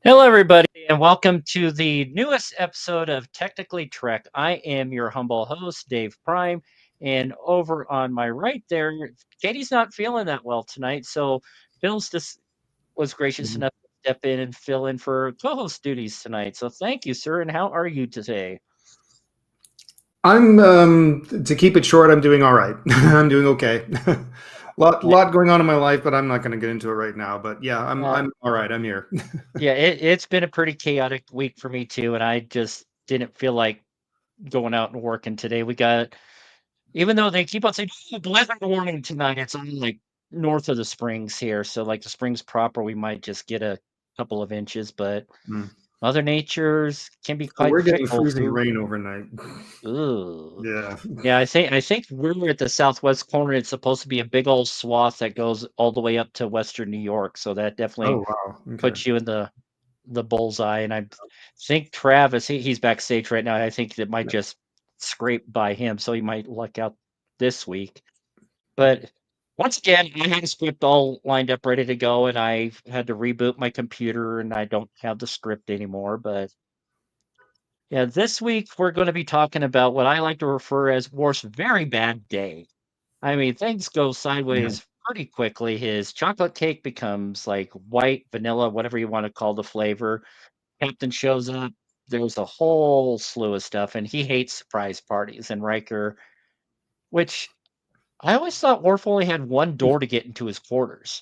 Hello, everybody, and welcome to the newest episode of Technically Trek. I am your humble host, Dave Prime, and over on my right there, Katie's not feeling that well tonight, so Bill's just was gracious Mhm. enough to step in and fill in for co-host duties tonight. So thank you, sir. And how are you today? I'm to keep it short. I'm doing all right. I'm doing okay. lot going on in my life, but I'm not going to get into it right now. But yeah, Uh, I'm all right. I'm here. yeah, it's been a pretty chaotic week for me too, and I just didn't feel like going out and working today. We got Even though they keep on saying, "Oh, blizzard warning tonight," it's only, like, north of the Springs here, so, like, the Springs proper, we might just get a couple of inches, but Mm. Mother Nature's can be So quite we're getting fickle. freezing Who rain overnight. Ooh. Yeah. Yeah, I think we're at the southwest corner, it's supposed to be a big old swath that goes all the way up to Western New York, so that definitely Oh wow. Okay. puts you in the bullseye, and I think Travis, he's backstage right now, I think it might just scrape by him, so he might luck out this week. But once again, I had a script all lined up, ready to go, and I had to reboot my computer, and I don't have the script anymore. But yeah, this week we're going to be talking about what I like to refer as Worf's very bad day. I mean, things go Yeah. sideways pretty quickly. His chocolate cake becomes like white, vanilla, whatever you want to call the flavor. Captain shows up. There's a whole slew of stuff, and he hates surprise parties. And Riker, which I always thought Worf only had one door to get into his quarters.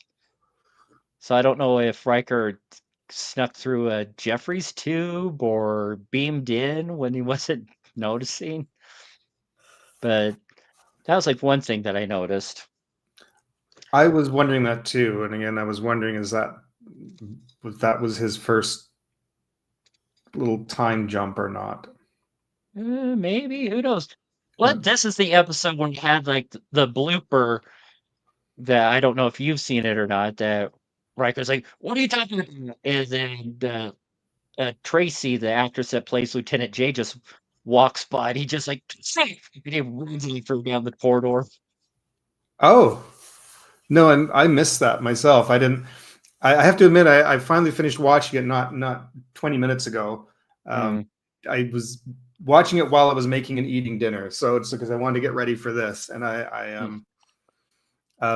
So I don't know if Riker snuck through a Jeffries tube or beamed in when he wasn't noticing. But that was like one thing that I noticed. I was wondering that too, and again, I was wondering if that was his first little time jump or not. Maybe, who knows? Yeah. But this is the episode where we had like the blooper that I don't know if you've seen it or not. That Riker's like, "What are you talking about?" And then Tracy, the actress that plays Lieutenant J, just walks by and he just like safe. And he runs and he threw down the corridor. Oh no, and I missed that myself. I didn't. I have to admit, I finally finished watching it not 20 minutes ago. Um, Mm, I was watching it while I was making and eating dinner, so it's because I wanted to get ready for this, and mm,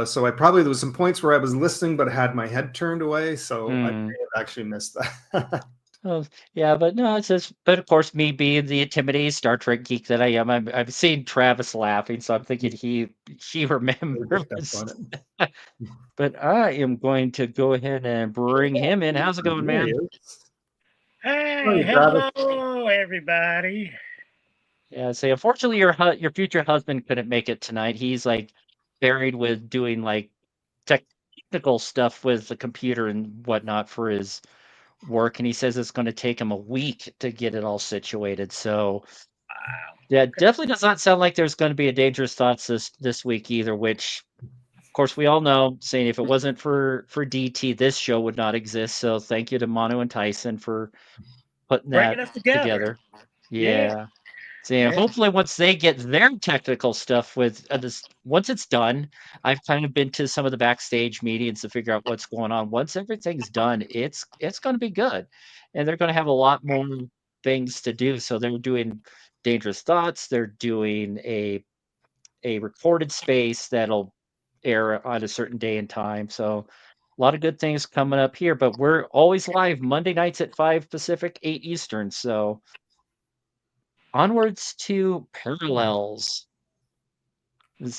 so I probably there was some points where I was listening but had my head turned away, so I may mm. have actually missed that. Oh, yeah, but no, it's just, but of course, me being the intimidating Star Trek geek that I am, I've seen Travis laughing, so I'm thinking he I picked up remembers. on it. But I am going to go ahead and bring him in. How's it going, There he man? is. How are Hey, you, Travis? hello, everybody. Yeah, so unfortunately, your future husband couldn't make it tonight. He's like buried with doing like technical stuff with the computer and whatnot for his work, and he says it's going to take him a week to get it all situated. So Wow. yeah, Okay. definitely does not sound like there's going to be a dangerous thoughts this week either. Which, of course, we all know, saying if it wasn't for DT, this show would not exist. So thank you to Mono and Tyson for putting Bringing that us together. together. Yeah, Yeah. So yeah, yeah. hopefully once they get their technical stuff with this, once it's done, I've kind of been to some of the backstage meetings to figure out what's going on. Once everything's done, it's going to be good, and they're going to have a lot more things to do. So they're doing Dangerous Thoughts. They're doing a recorded space that'll air on a certain day and time. So a lot of good things coming up here. But we're always live Monday nights at 5 Pacific, 8 Eastern. So onwards to Parallels. Let's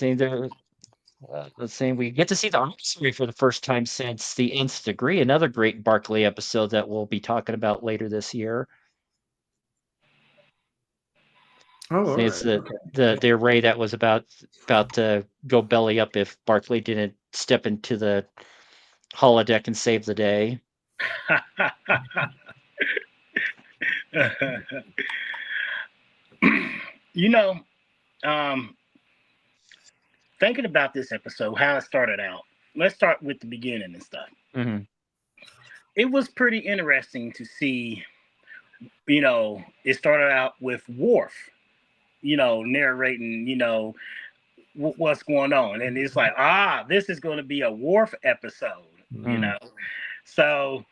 say we get to see the artistry for the first time since the Nth Degree, another great Barkley episode that we'll be talking about later this year. Oh, all Say it's right. the array that was about to go belly up if Barkley didn't step into the holodeck and save the day. you know, um, thinking about this episode, how it started out. Let's start with the beginning and stuff. Hmm. It was pretty interesting to see. It started out with Worf. Narrating. What's going on, and it's like, this is going to be a Worf episode. Okay. Mm. So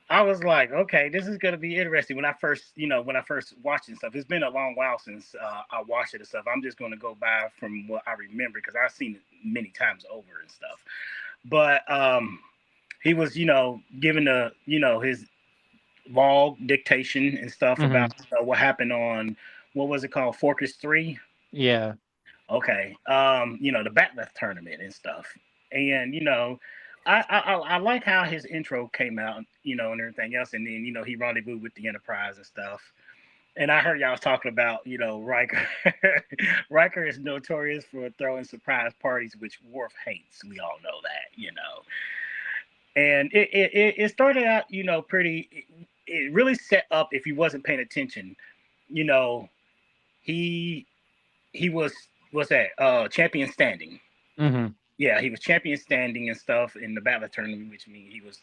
I was like, okay, this is gonna be interesting. When I first, when I first watched and stuff, it's been a long while since I watched it and stuff. I'm just gonna go by from what I remember because I've seen it many times over and stuff. But he was, given the, his log dictation and stuff Mhm. about what happened on what was it called, Fortress 3. Yeah. Okay. The Batleth tournament and stuff. And I like how his intro came out, and everything else, and then he rendezvoused with the Enterprise and stuff. And I heard y'all was talking about, Riker. Riker is notorious for throwing surprise parties, which Worf hates. We all know that. And it started out, pretty. It really set up, if you wasn't paying attention, you know, he he was that champion standing. Mhm. Yeah, he was champion standing and stuff in the battle tournament, which means he was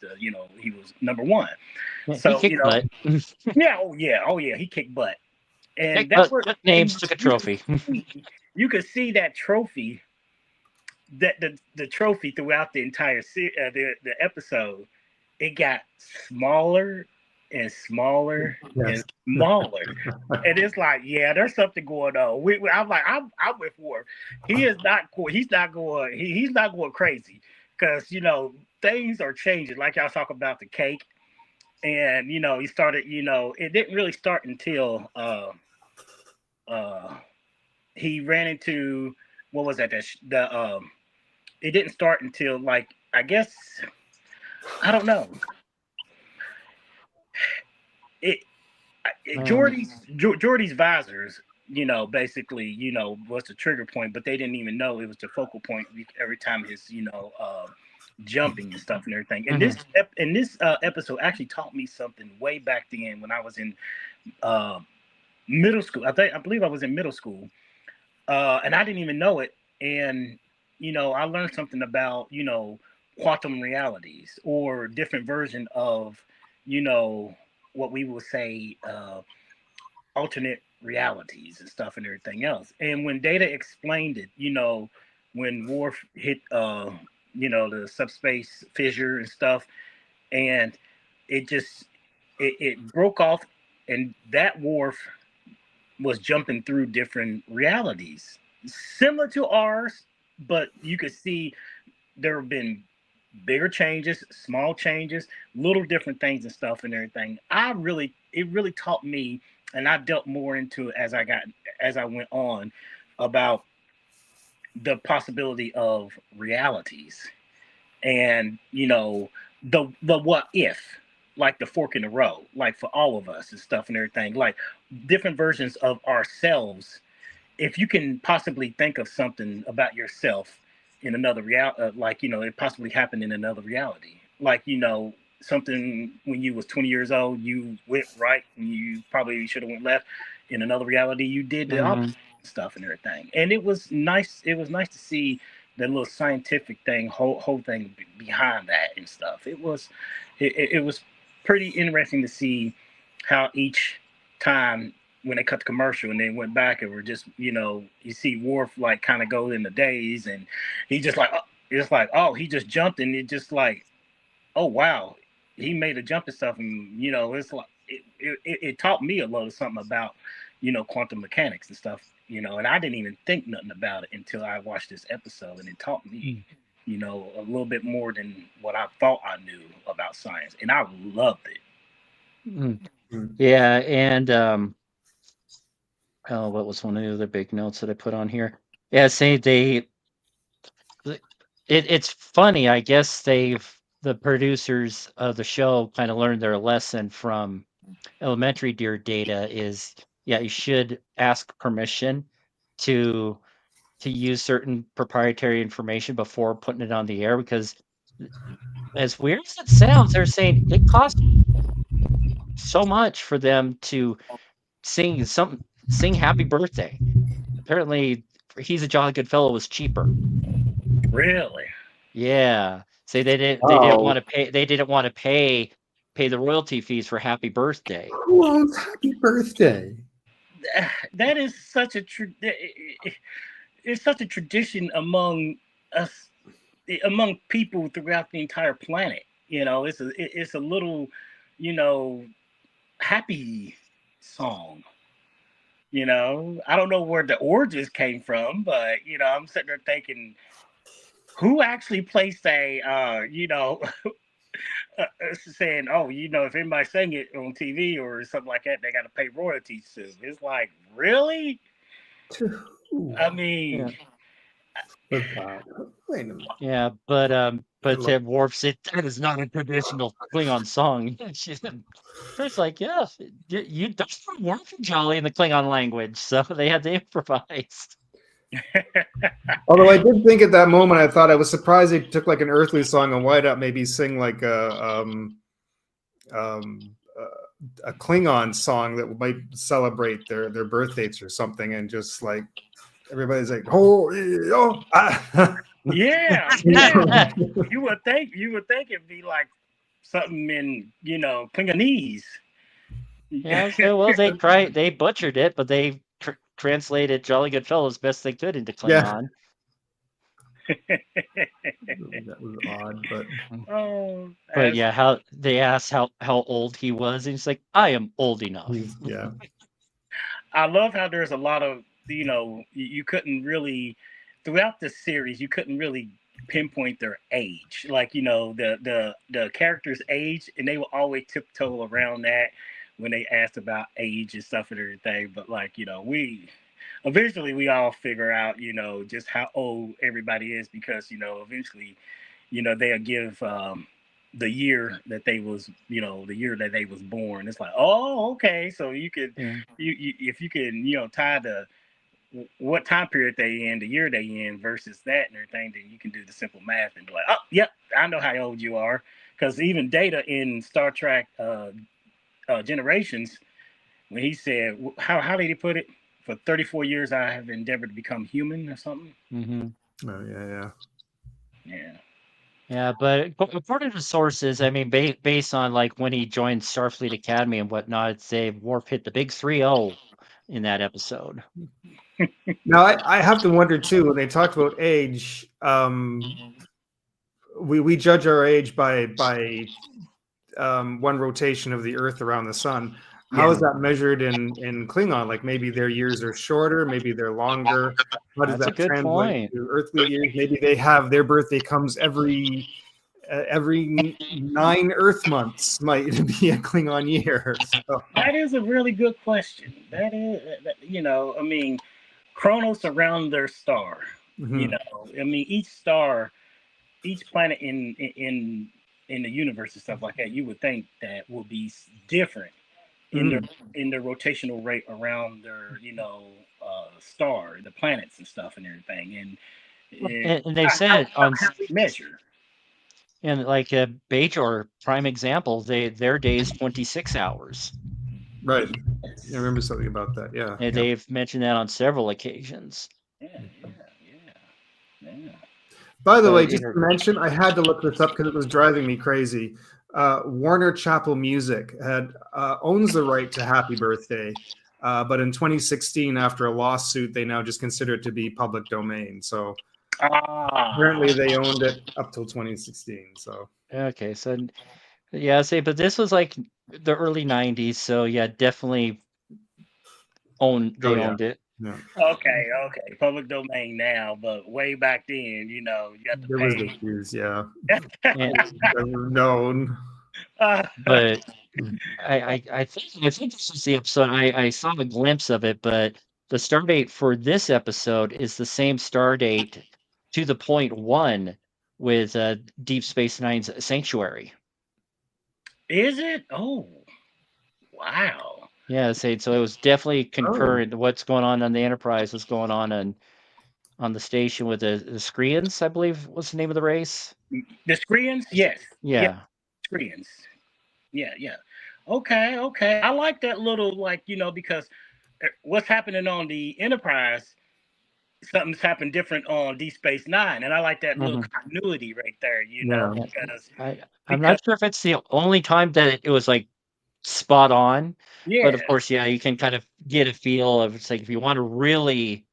he was number one. Yeah, he So kicked butt. yeah, oh yeah, he kicked butt, and Kicked that's butt, where took and names, took a trophy. you could see that trophy, that the trophy throughout the entire the episode. It got smaller and smaller and Yes. smaller. And it's like, yeah, there's something going on. I'm like, I'm with War. He is not. He's not going. He's not going crazy because things are changing. Like y'all talk about the cake, and he started. It didn't really start until uh he ran into, what was that? The it didn't start until, like, I guess, I don't know. It Um, Jordy's visors, basically, was the trigger point, but they didn't even know it was the focal point every time his, jumping and stuff and everything. And mhm. this episode actually taught me something way back then when I was in uh, middle school. I believe I was in middle school, and I didn't even know it. And I learned something about quantum realities, or different version of you know what we will say alternate realities and stuff and everything else. And when Data explained it, when Worf hit the subspace fissure and stuff, and it just it broke off, and that Worf was jumping through different realities similar to ours, but you could see there have been bigger changes, small changes, little different things and stuff and everything. It really taught me, and I dealt more into it as I went on, about the possibility of realities, and the what if, like the fork in the road, like for all of us and stuff and everything, like different versions of ourselves. If you can possibly think of something about yourself in another reality, like it possibly happened in another reality, like something when you was 20 years old, you went right and you probably should have went left. In another reality, you did the Mhm. opposite stuff and everything. And it was nice to see the little scientific thing, whole thing behind that and stuff. It was pretty interesting to see how each time, when they cut the commercial and they went back and were just, you see Worf like kind of go in the daze, and he just like, it's like, oh, he just jumped, and it just like, oh wow, he made a jump and stuff, and it's like it taught me a lot of something about quantum mechanics and stuff, and I didn't even think nothing about it until I watched this episode, and it taught me a little bit more than what I thought I knew about science, and I loved it. Mm. Mm. Yeah, and oh, what was one of the other big notes that I put on here? Yeah, say it's funny. I guess the producers of the show kind of learned their lesson from elementary dear Data. Is, yeah, you should ask permission to use certain proprietary information before putting it on the air, because as weird as it sounds, they're saying it costs so much for them to sing happy birthday. Apparently, He's a Jolly Good Fellow was cheaper. Really. Yeah. Say they didn't Oh, want to pay pay the royalty fees for happy birthday. who owns Happy Birthday? That is such a it's such a tradition among us, among people throughout the entire planet. It's a little happy song. I don't know where the origins came from, but I'm sitting there thinking, who actually placed saying, oh, if anybody sang it on TV or something like that, they got to pay royalties to. It's like, really? I mean, yeah, but Worf said that is not a traditional Klingon song. She said, it's like, yeah, you don't Worf and Jolly in the Klingon language, so they had to improvise. Although I did think at that moment, I thought I was surprised they took like an earthly song and why not maybe sing like a Klingon song that might celebrate their birth dates or something, and just like everybody's like, oh, ah. yeah. You would think it'd be like something in Klingonese. Yeah, so, well, they butchered it, but they translated Jolly Good Fellow as best they could into Klingon. That was odd, but yeah, how they asked how old he was, and he's like, I am old enough. Yeah. I love how there's a lot of you couldn't really throughout the series you couldn't really pinpoint their age, like the character's age, and they will always tiptoe around that when they asked about age and stuff and everything. But we eventually we all figure out just how old everybody is, because eventually they'll give the year that they was born. It's like, oh, okay, so you could if you can tie the what time period they in, the year they in versus that and everything, then you can do the simple math and be like, oh, yep, I know how old you are. Because even Data in Star Trek Generations, when he said, how did he put it? For 34 years, I have endeavored to become human or something. Mm-hmm. Oh, yeah. Yeah, but according to sources, I mean, based on like when he joined Starfleet Academy and whatnot, I'd say Worf hit the big 3-0 in that episode. Now, I have to wonder too, when they talked about age, we judge our age by one rotation of the Earth around the sun. How is that measured in Klingon? Like maybe their years are shorter, maybe they're longer. How does that translate to earthly years? Maybe they have their birthday comes every 9 Earth months might be a Klingon year. So. That is a really good question. That is, I mean, Kronos around their star. Mm-hmm. I mean, each star, each planet in the universe and stuff like that, you would think that will be different in their rotational rate around their star, the planets and stuff and everything, and they said on measure. And like Bajor, prime example, their day is 26 hours. Right. I remember something about that. Yeah. And they've mentioned that on several occasions. Yeah. By the way, just to mention, I had to look this up because it was driving me crazy. Warner Chappell Music owns the right to Happy Birthday, but in 2016, after a lawsuit, they now just consider it to be public domain. So apparently they owned it up till 2016. So okay, so yeah, but this was like the early 90s, so yeah, definitely owned it. Yeah. Okay, public domain now, but way back then, you had to pay. Was issues, yeah. Known. But I think this is the episode. I saw a glimpse of it, but the star date for this episode is the same star date to the .1 with Deep Space Nine's Sanctuary. Is it? Oh, wow. Yeah, so it was definitely concurrent. What's going on the Enterprise was going on the station with the Skreans, I believe was the name of the race. The Skreans? Yes. Yeah. Skreans. Yeah. Okay. I like that little, because what's happening on the Enterprise, something's happened different on Deep Space Nine, and I like that little continuity right there. Because I'm not sure if it's the only time that it was like spot on. Yeah. But of course, yeah, you can kind of get a feel of, it's like, if you want to really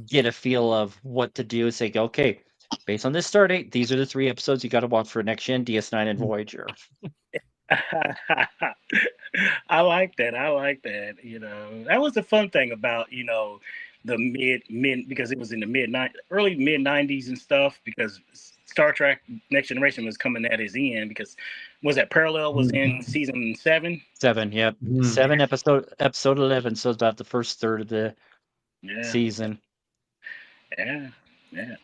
get a feel of what to do, it's like, okay, based on this start date, these are the 3 episodes you got to watch for Next Gen, DS9, and Voyager. I like that. I like that. That was the fun thing about the mid because it was in the early mid '90s and stuff. Because Star Trek Next Generation was coming at its end. Because was that Parallel was in season 7? 7, yep. 7 episode 11. So it's about the first third of the season. Yeah.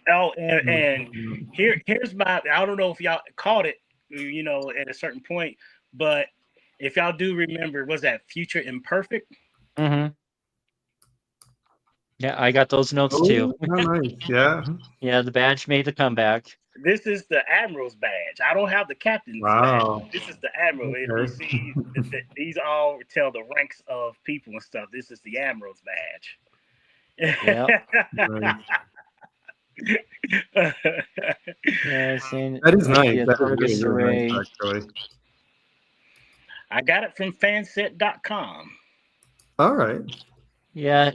Oh, and here's my. I don't know if y'all caught it, at a certain point, but if y'all do remember, was that Future Imperfect? Mm-hmm. Yeah, I got those notes too. Nice. Yeah. Yeah, the badge made the comeback. This is the Admiral's badge. I don't have the Captain's badge. This is the Admiral. Okay. If you see, these all tell the ranks of people and stuff. This is the Admiral's badge. Yeah. That is nice. That is really nice, actually. I got it from fanset.com. All right. Yeah,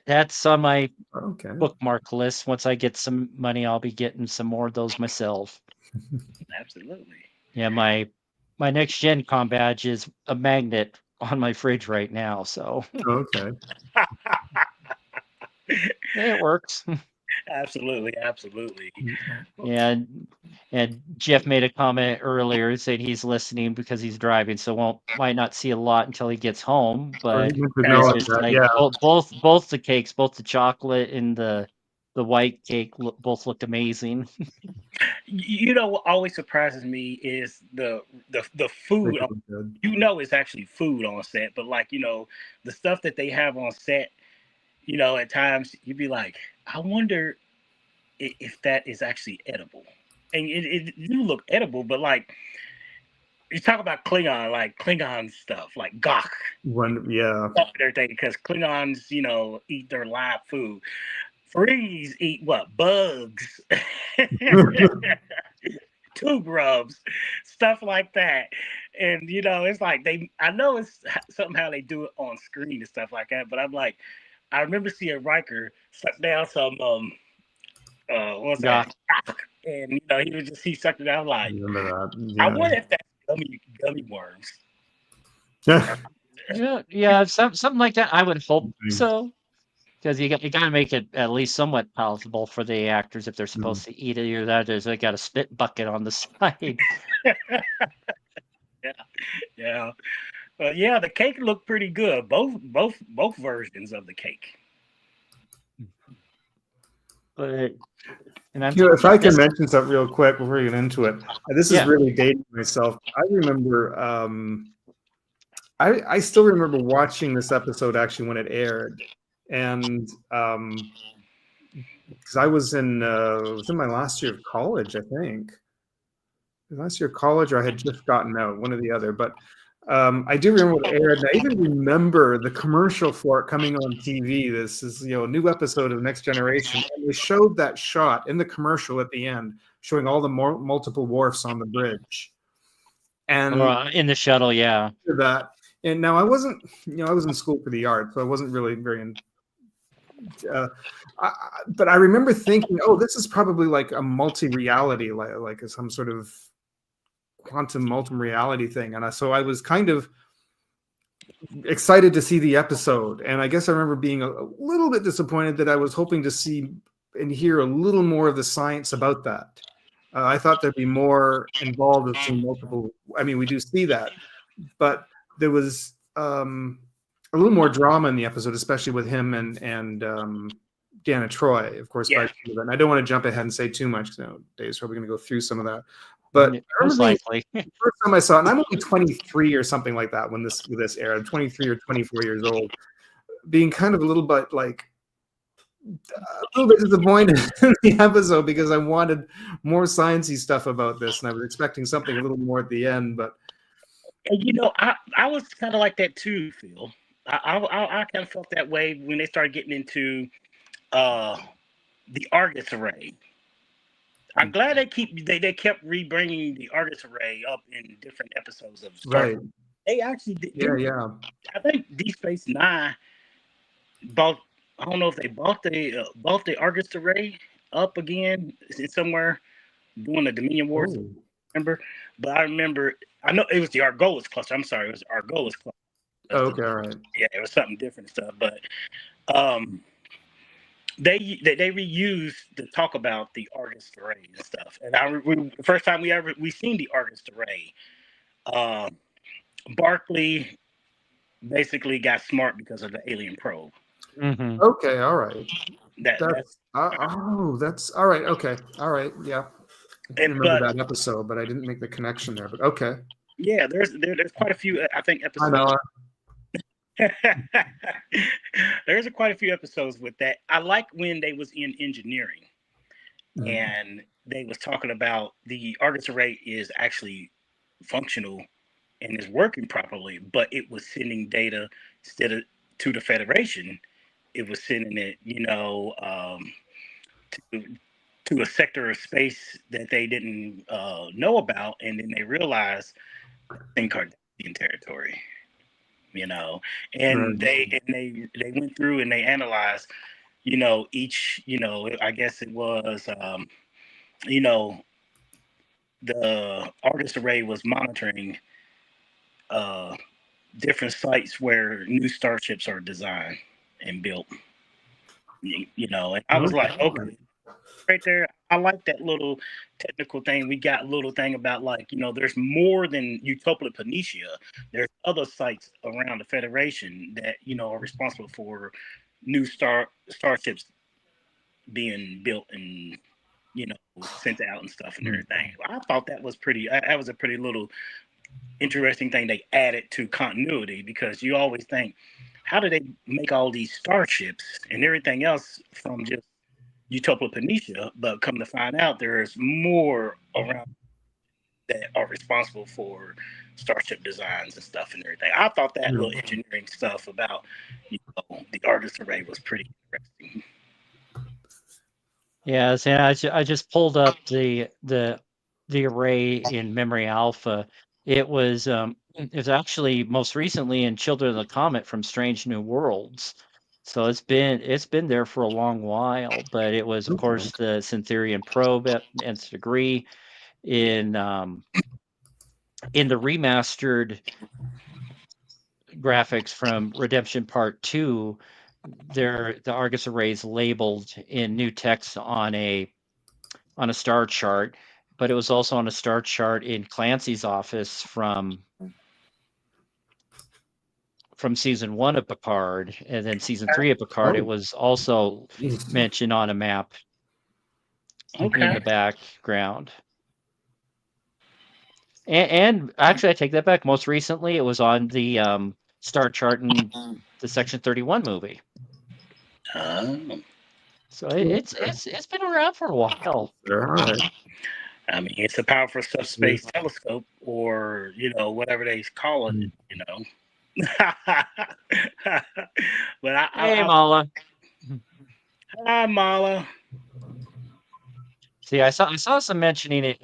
that's on my bookmark list. Once I get some money, I'll be getting some more of those myself. Absolutely. Yeah, my next gen com badge is a magnet on my fridge right now. So okay. It works. Absolutely. Yeah, and Jeff made a comment earlier saying he's listening because he's driving, so might not see a lot until he gets home. But both the cakes, both the chocolate and the white cake, both looked amazing. What always surprises me is the food. It's actually food on set, but the stuff that they have on set. At times you'd be like, I wonder if that is actually edible. And it do look edible, but you talk about Klingon stuff, like Gok. Everything, because Klingons, eat their live food. Ferengi's eat what? Bugs. Tube rubs, stuff like that. And, it's like I know it's somehow they do it on screen and stuff like that, but I'm like, I remember seeing Riker suck down some what's that? And he sucked it down like. I wonder if that's gummy worms. yeah, something like that. I would hope so, because you got to make it at least somewhat palatable for the actors if they're supposed to eat it. Or that is they got a spit bucket on the side. Yeah. The cake looked pretty good. Both versions of the cake. But if I can mention something real quick before we get into it, this is really dating myself. I remember, I still remember watching this episode actually when it aired, and because I was in my last year of college, I think. Last year of college, or I had just gotten out, one or the other, but. I do remember when it aired, and I even remember the commercial for it coming on TV. This is, a new episode of Next Generation, and they showed that shot in the commercial at the end, showing all the multiple Worfs on the bridge, and in the shuttle, yeah. That, and now I wasn't, I was in school for the art, so I wasn't really very. But I remember thinking, oh, this is probably like a multi-reality, like some sort of quantum reality thing, and so I was kind of excited to see the episode, and I guess I remember being a little bit disappointed that I was hoping to see and hear a little more of the science about that. I thought there'd be more involved with seeing multiple. I mean, we do see that, but there was a little more drama in the episode, especially with him and Deanna Troi, of course. Yeah. And I don't want to jump ahead and say too much. Dave's probably going to go through some of that. But most likely, the first time I saw it, and I'm only 23 or something like that when this aired. I'm 23 or 24 years old, being kind of a little bit disappointed in the episode because I wanted more sciencey stuff about this, and I was expecting something a little more at the end. But I was kind of like that too, Phil. I kind of felt that way when they started getting into the Argus array. I'm glad they kept rebringing the Argus array up in different episodes of Star Trek. They actually did. Yeah. I think Deep Space Nine bought. I don't know if they bought the Argus array up again somewhere during the Dominion Wars. remember, but I remember. I know it was the Argolis cluster. I'm sorry, it was the Argolis cluster. Oh, okay, all right. Yeah, it was something different stuff, but they reused to talk about the Argus Array and stuff. And the first time we seen the Argus Array, Barclay basically got smart because of the alien probe. Mm-hmm. Okay, all right. That's all right. Okay, all right. Yeah, I didn't remember that episode, but I didn't make the connection there. But okay. Yeah, there's quite a few. I think episodes. I know. There's quite a few episodes with that. I like when they was in engineering, and they was talking about the Argus Array is actually functional and is working properly, but it was sending data instead of to the Federation. It was sending it, to a sector of space that they didn't know about, and then they realized in Cardassian territory, and they went through and they analyzed, each, I guess it was, the Argus Array was monitoring different sites where new starships are designed and built. And I was like, okay, right there. I like that little technical thing. We got a little thing about there's more than Utopia Planitia. There's other sites around the Federation that, are responsible for new starships being built and, sent out and stuff and everything. I thought that was that was a pretty little interesting thing they added to continuity, because you always think, how do they make all these starships and everything else from just Utopia Planitia? But come to find out, there's more around that are responsible for starship designs and stuff and everything. I thought that little engineering stuff about the Argus Array was pretty interesting. Yeah, so I just pulled up the array in Memory Alpha. It was actually most recently in Children of the Comet from Strange New Worlds. So it's been there for a long while, but it was of course the Syntherian probe at nth degree in the remastered graphics from Redemption Part 2. The Argus Arrays labeled in new text on a star chart, but it was also on a star chart in Clancy's office from season 1 of Picard, and then season 3 of Picard. It was also mentioned on a map in the background. And actually, I take that back. Most recently, it was on the star chart in the Section 31 movie. So it's been around for a while. I mean, it's a powerful subspace telescope, or whatever they call it. But hey, Mala. Hi, Mala. See, I saw some mentioning it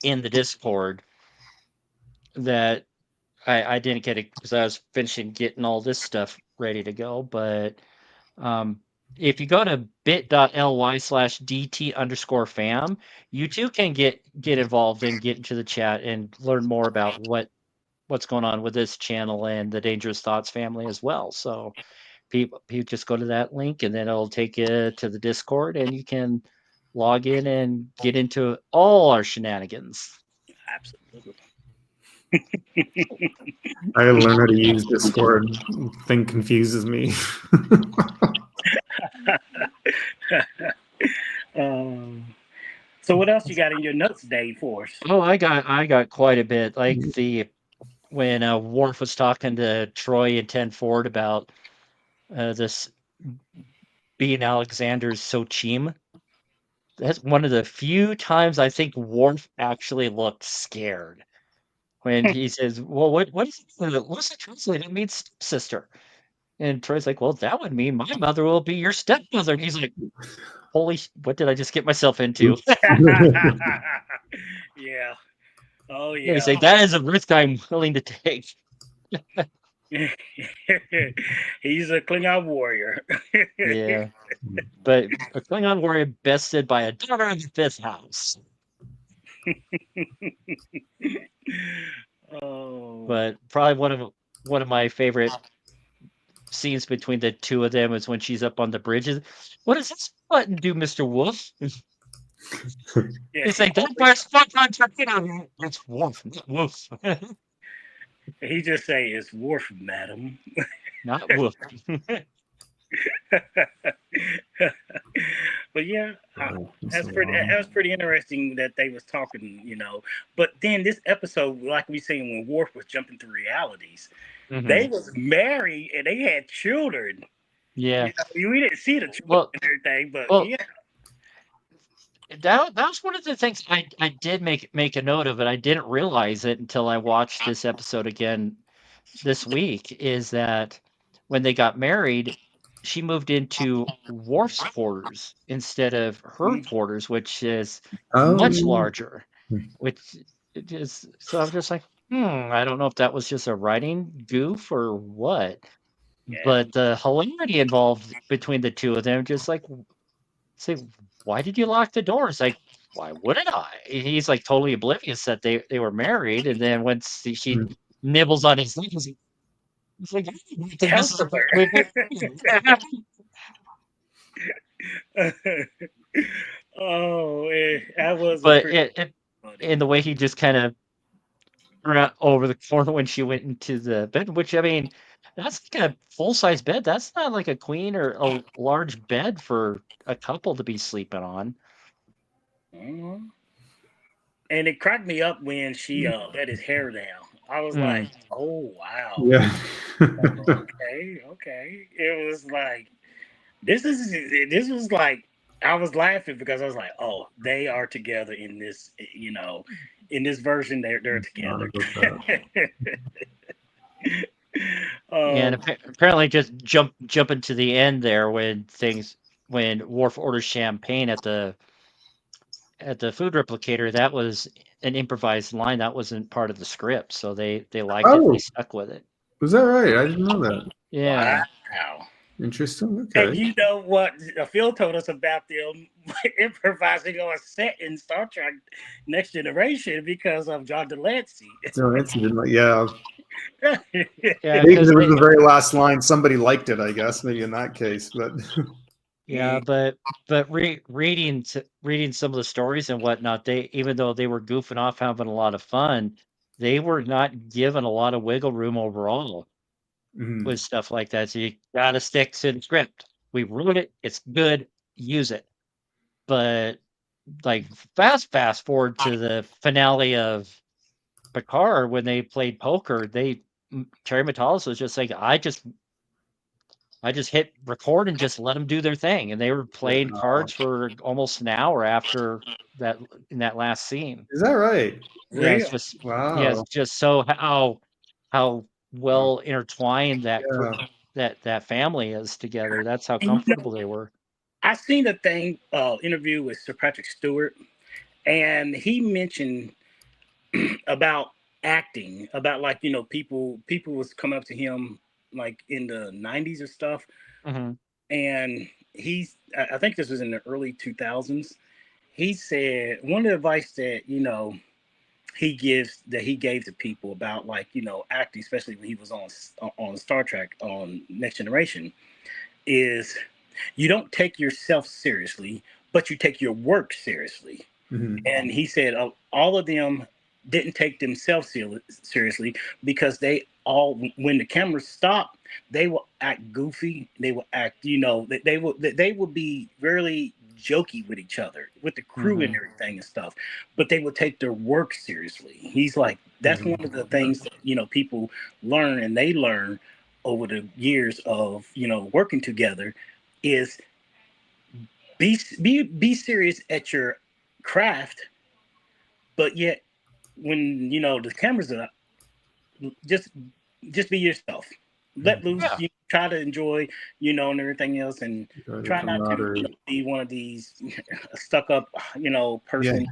in the Discord that I didn't get it because I was finishing getting all this stuff ready to go. But if you go to bit.ly/dt_fam, you too can get involved and get into the chat and learn more about what's going on with this channel and the Dangerous Thoughts family as well. So people just go to that link and then it'll take you to the Discord and you can log in and get into all our shenanigans. Absolutely. I gotta learn how to use Discord. Thing confuses me. So what else you got in your notes, Dave, for us? Oh, I got quite a bit. Like when Worf was talking to Troi and 10 about this being Alexander's Sochim. That's one of the few times I think Worf actually looked scared when he says, "Well, what's the translate? It means stepsister." And Troy's like, "Well, that would mean my mother will be your stepmother." And he's like, "Holy, what did I just get myself into?" Yeah. Oh yeah. He's like, "That is a risk I'm willing to take." He's a Klingon warrior. Yeah, but a Klingon warrior bested by a daughter of the 5th house. Oh, But probably one of my favorite scenes between the two of them is when she's up on the bridges. What does this button do, Mr. Wolf? yeah. He's He like, that always, part's fuck on torpedo. It's Wolf, not Wolf. he just say it's Worf, madam. Not Wolf. But yeah, Oh, that's so pretty. long. That was pretty interesting that they was talking, But then this episode, like we seen when Worf was jumping through realities, they Mhm. was married and they had children. Yeah. We didn't see the children Well, and everything, but well, yeah. that was one of the things I did make a note of, and I didn't realize it until I watched this episode again this week. Is that when they got married, she moved into Worf's quarters instead of her Mhm. quarters, which is much Oh, larger. Which it is so I'm just like, I don't know if that was just a writing goof or what. Yeah. But the hilarity involved between the two of them, just like say, why did you lock the doors? Like, why wouldn't I? He's like totally oblivious that they were married, and then once she nibbles on his knees, he's like, this is a Counselor. Oh, that was a but pretty funny. in the way he just kind of ran over the corner when she went into the bed, which I mean, that's like a full size bed. That's not like a queen or a large bed for a couple to be sleeping on. Mhm. And it cracked me up when she let his hair down. I was like, Mm. oh wow. yeah. Okay, okay. It was like this was like I was laughing because I was like, oh, they are together in this, in this version they're Not together. about that. Yeah, and um, apparently just jumping to the end there when Worf orders champagne at the food replicator, that was an improvised line that wasn't part of the script, so they liked it and they Oh, stuck with it. was that right? I didn't know that. Yeah. wow. Interesting. And Okay. you know what Phil told us about them improvising on set in Star Trek Next Generation because of John Delancey. So that's even like, yeah. Yeah, Maybe because it was the very last line. Somebody liked it, I guess. Maybe in that case, but yeah, but reading some of the stories and whatnot, they even though they were goofing off, having a lot of fun, they were not given a lot of wiggle room overall with stuff like that. So you gotta stick to the script. We wrote it, it's good, use it. But like fast forward to the finale of Picard when they played poker, Terry Matalas was just like, I just hit record and just let them do their thing, and they were playing cards for almost an hour after that in that last scene. is that right? Yeah, Real. it's Wow. just so how well intertwined Yeah. that family is together. That's how And comfortable they were. I seen a thing interview with Sir Patrick Stewart, and he mentioned about acting, about like people was coming up to him like in the '90s or stuff, Hmm. and I think this was in the early 2000s. He said one of the advice that he gave to people about like acting, especially when he was on Star Trek on Next Generation, is you don't take yourself seriously, but you take your work seriously. And he said all of them didn't take themselves seriously because they all, when the cameras stopped, they will act goofy. They will act, they will be really jokey with each other, with the crew and Hmm. everything and stuff. But they will take their work seriously. He's like, that's one of the things that people learn, and they learn over the years of working together is be serious at your craft, but yet when the cameras are up, just just be yourself. Let loose. Yeah. Try to enjoy, and everything else, and The try not to camaraderie. be one of these stuck up, person,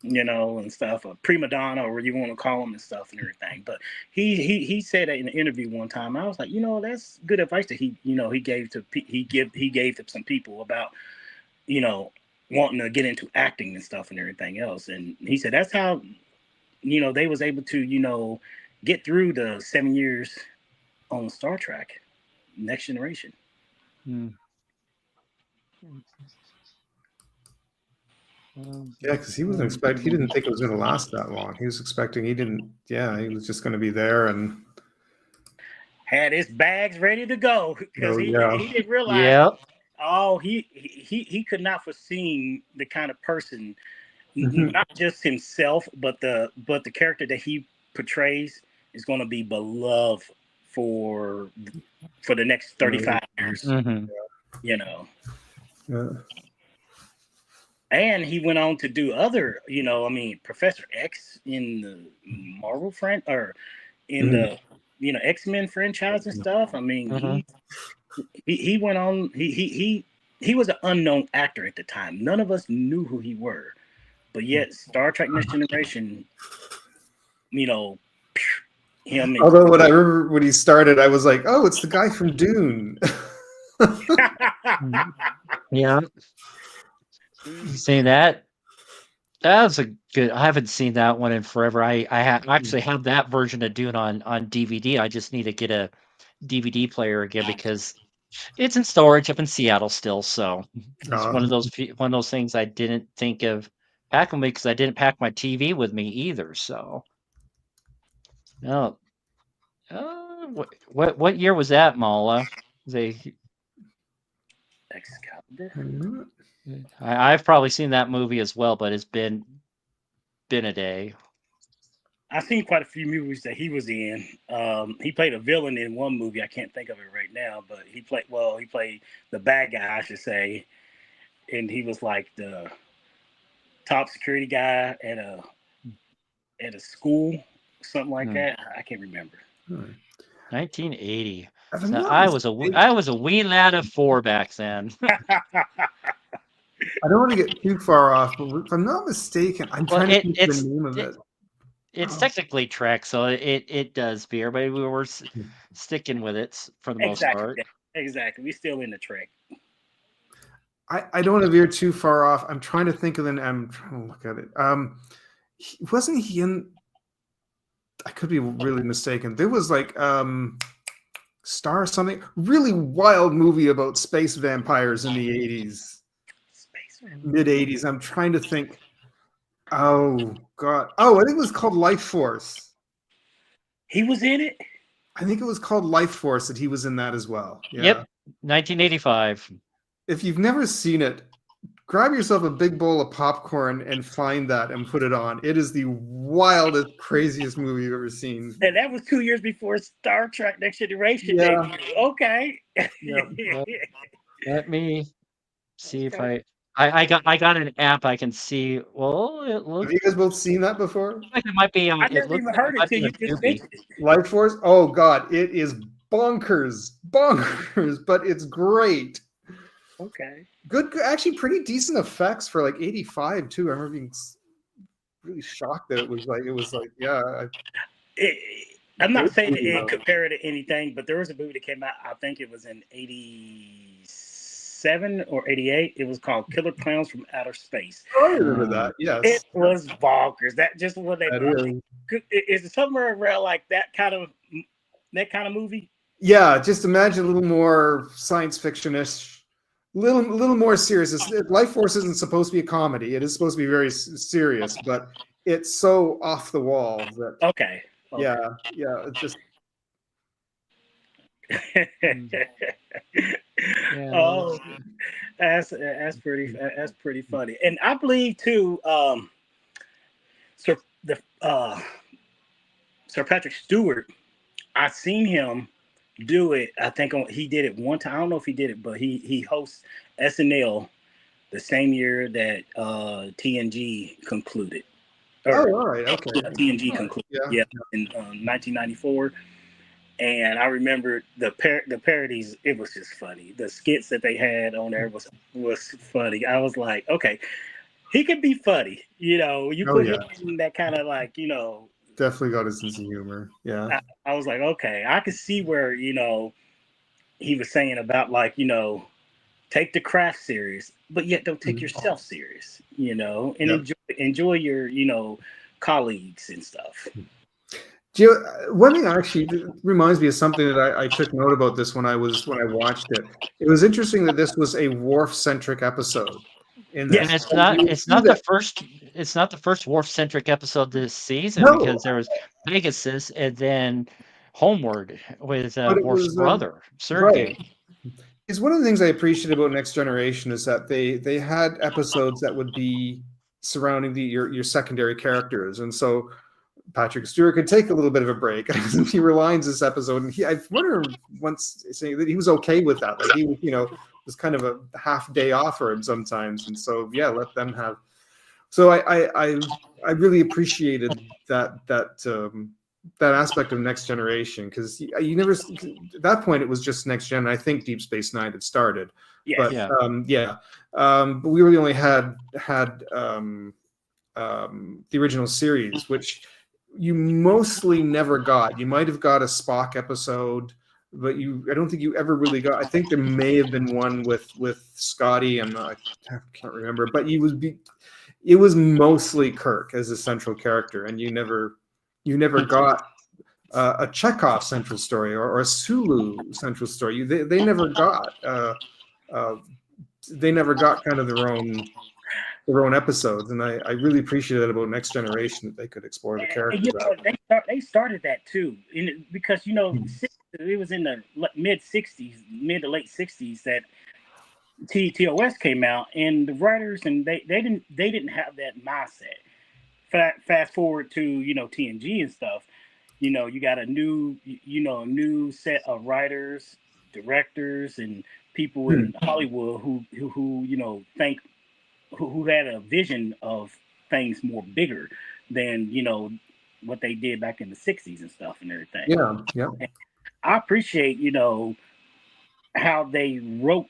and stuff, a prima donna, or what you want to call them and stuff and everything. But he said that in an interview one time. I was like, that's good advice that he gave to some people about, you know wanting to get into acting and stuff and everything else. And he said that's how, they was able to, get through the 7 years on Star Trek, Next Generation. Yeah, because he wasn't expecting. He didn't think it was going to last that long. He was expecting. He didn't. Yeah, he was just going to be there and had his bags ready to go because he didn't realize. Yeah. Oh, he could not foresee the kind of person, not just himself, but the character that he portrays is going to be beloved for the next 35 years. Yeah. And he went on to do other, Professor X in the Marvel friend or in the X-Men franchise and stuff. I mean, he went on. He was an unknown actor at the time. None of us knew who he were, but yet Star Trek Next Generation, him. Although when I remember when he started, I was like, "Oh, it's the guy from Dune." Yeah. You see that? That was a good. I haven't seen that one in forever. I actually have that version of Dune on DVD. I just need to get a DVD player again because it's in storage up in Seattle still. So it's one of those things I didn't think of packing with because I didn't pack my TV with me either. So no. What year was that, Mala? Excalibur. I've probably seen that movie as well, but it's been a day. I've seen quite a few movies that he was in. He played a villain in one movie. I can't think of it right now, but he played the bad guy, I should say, and he was like the top security guy at a school, something like that. I can't remember. 1980. So I was a wee lad of 4 back then. I don't want to get too far off, but if I'm not mistaken, I'm trying to think the name of it. It's technically Trek, so it does beer, but we were sticking with it for the most part. Exactly. We're still in the Trek. I don't want to veer too far off. I'm trying to think of I'm trying to look at it. Wasn't he in? I could be really mistaken. There was like Star something really wild movie about space vampires in the 80s. Mid 80s. I'm trying to think. Oh God! Oh, I think it was called Life Force. He was in it. I think it was called Life Force that he was in that as well. Yeah. Yep, 1985. If you've never seen it, grab yourself a big bowl of popcorn and find that and put it on. It is the wildest, craziest movie you've ever seen. And that was 2 years before Star Trek Next Generation. Yeah. Okay. Yeah. Let me see if I got an app I can see. Well, it looks. Have you guys both seen that before? Like it might be on. I never even heard it till you just mentioned it. Life Force. Oh God, it is bonkers, but it's great. Okay. Good, actually, pretty decent effects for like 85 too. I remember being really shocked that it was like yeah. I'm not saying that it compared to anything, but there was a movie that came out. I think it was in 87 or 88. It was called Killer Clowns from Outer Space. Oh, I remember that. Yes, it was bonkers. That just what they. Is it somewhere around like that kind of movie? Yeah, just imagine a little more science fiction-ish. Little more serious. Life Force isn't supposed to be a comedy. It is supposed to be very serious, but it's so off the wall that. Okay. Yeah. It's just. Oh, that's pretty funny. And I believe too, Sir Patrick Stewart. I seen him do it. I think he did it one time. I don't know if he did it, but he hosts SNL the same year that TNG concluded. All right. Okay. TNG concluded. Yeah, in 1994. And I remember the parodies. It was just funny. The skits that they had on there was funny. I was like, okay, he can be funny. You put him in that kind of like, definitely got his sense of humor. Yeah. I was like, okay, I could see where, he was saying about like, take the craft serious, but yet don't take yourself serious, and enjoy your, colleagues and stuff. One thing actually reminds me of something that I took note about this when I watched it. It was interesting that this was a Worf-centric episode. Yes, it's not the first Worf-centric episode this season, because there was Pegasus and then Homeward with Worf's brother, Sergei. Right. It's one of the things I appreciate about Next Generation is that they had episodes that would be surrounding your secondary characters, and so Patrick Stewart could take a little bit of a break. He relines this episode, and I wonder once saying that he was okay with that. Like he, was kind of a half day off for him sometimes, and so let them have. So I really appreciated that aspect of Next Generation, because you never at that point it was just Next Gen. I think Deep Space Nine had started, but we really only had the original series, which you mostly never got. You might have got a Spock episode, but I don't think you ever really got. I think there may have been one with Scotty. I can't remember, but it was mostly Kirk as a central character, and you never got a Chekhov central story or a Sulu central story. They never got kind of their own episodes, and I really appreciate that about Next Generation, that they could explore the characters. They started that too, because it was in the mid to late '60s that TOS came out, and the writers and they didn't have that mindset. Fast forward to TNG and stuff, you got a new set of writers, directors, and people in Hollywood who think. Who had a vision of things more bigger than what they did back in the '60s and stuff and everything. Yeah. And I appreciate how they wrote,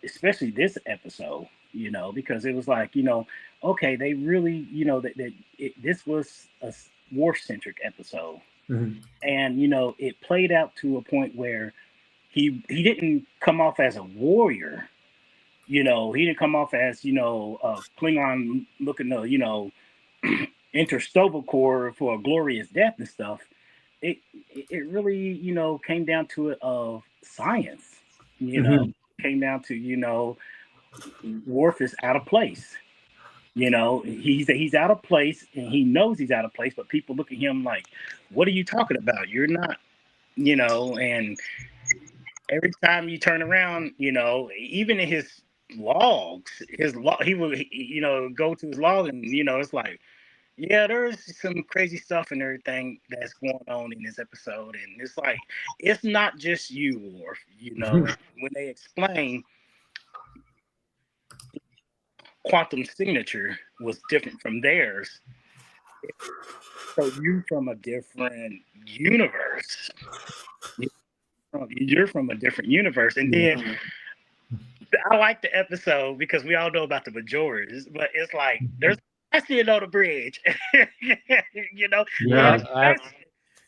especially this episode. Because it was like okay, they really this was a Worf-centric episode, and it played out to a point where he didn't come off as a warrior. He didn't come off as, a Klingon looking to, enter Sto-vo-kor for a glorious death and stuff. It really, came down to it of science. Came down to, Worf is out of place. He's out of place, and he knows he's out of place, but people look at him like, what are you talking about? You're not, and every time you turn around, even in his logs, he would go to his log, and it's like, there's some crazy stuff and everything that's going on in this episode, and it's like, it's not just you, Worf. When they explain quantum signature was different from theirs, so you from a different universe. You're from a different universe, and then. I like the episode because we all know about the Majors, but it's like I see it on the bridge, Yeah, and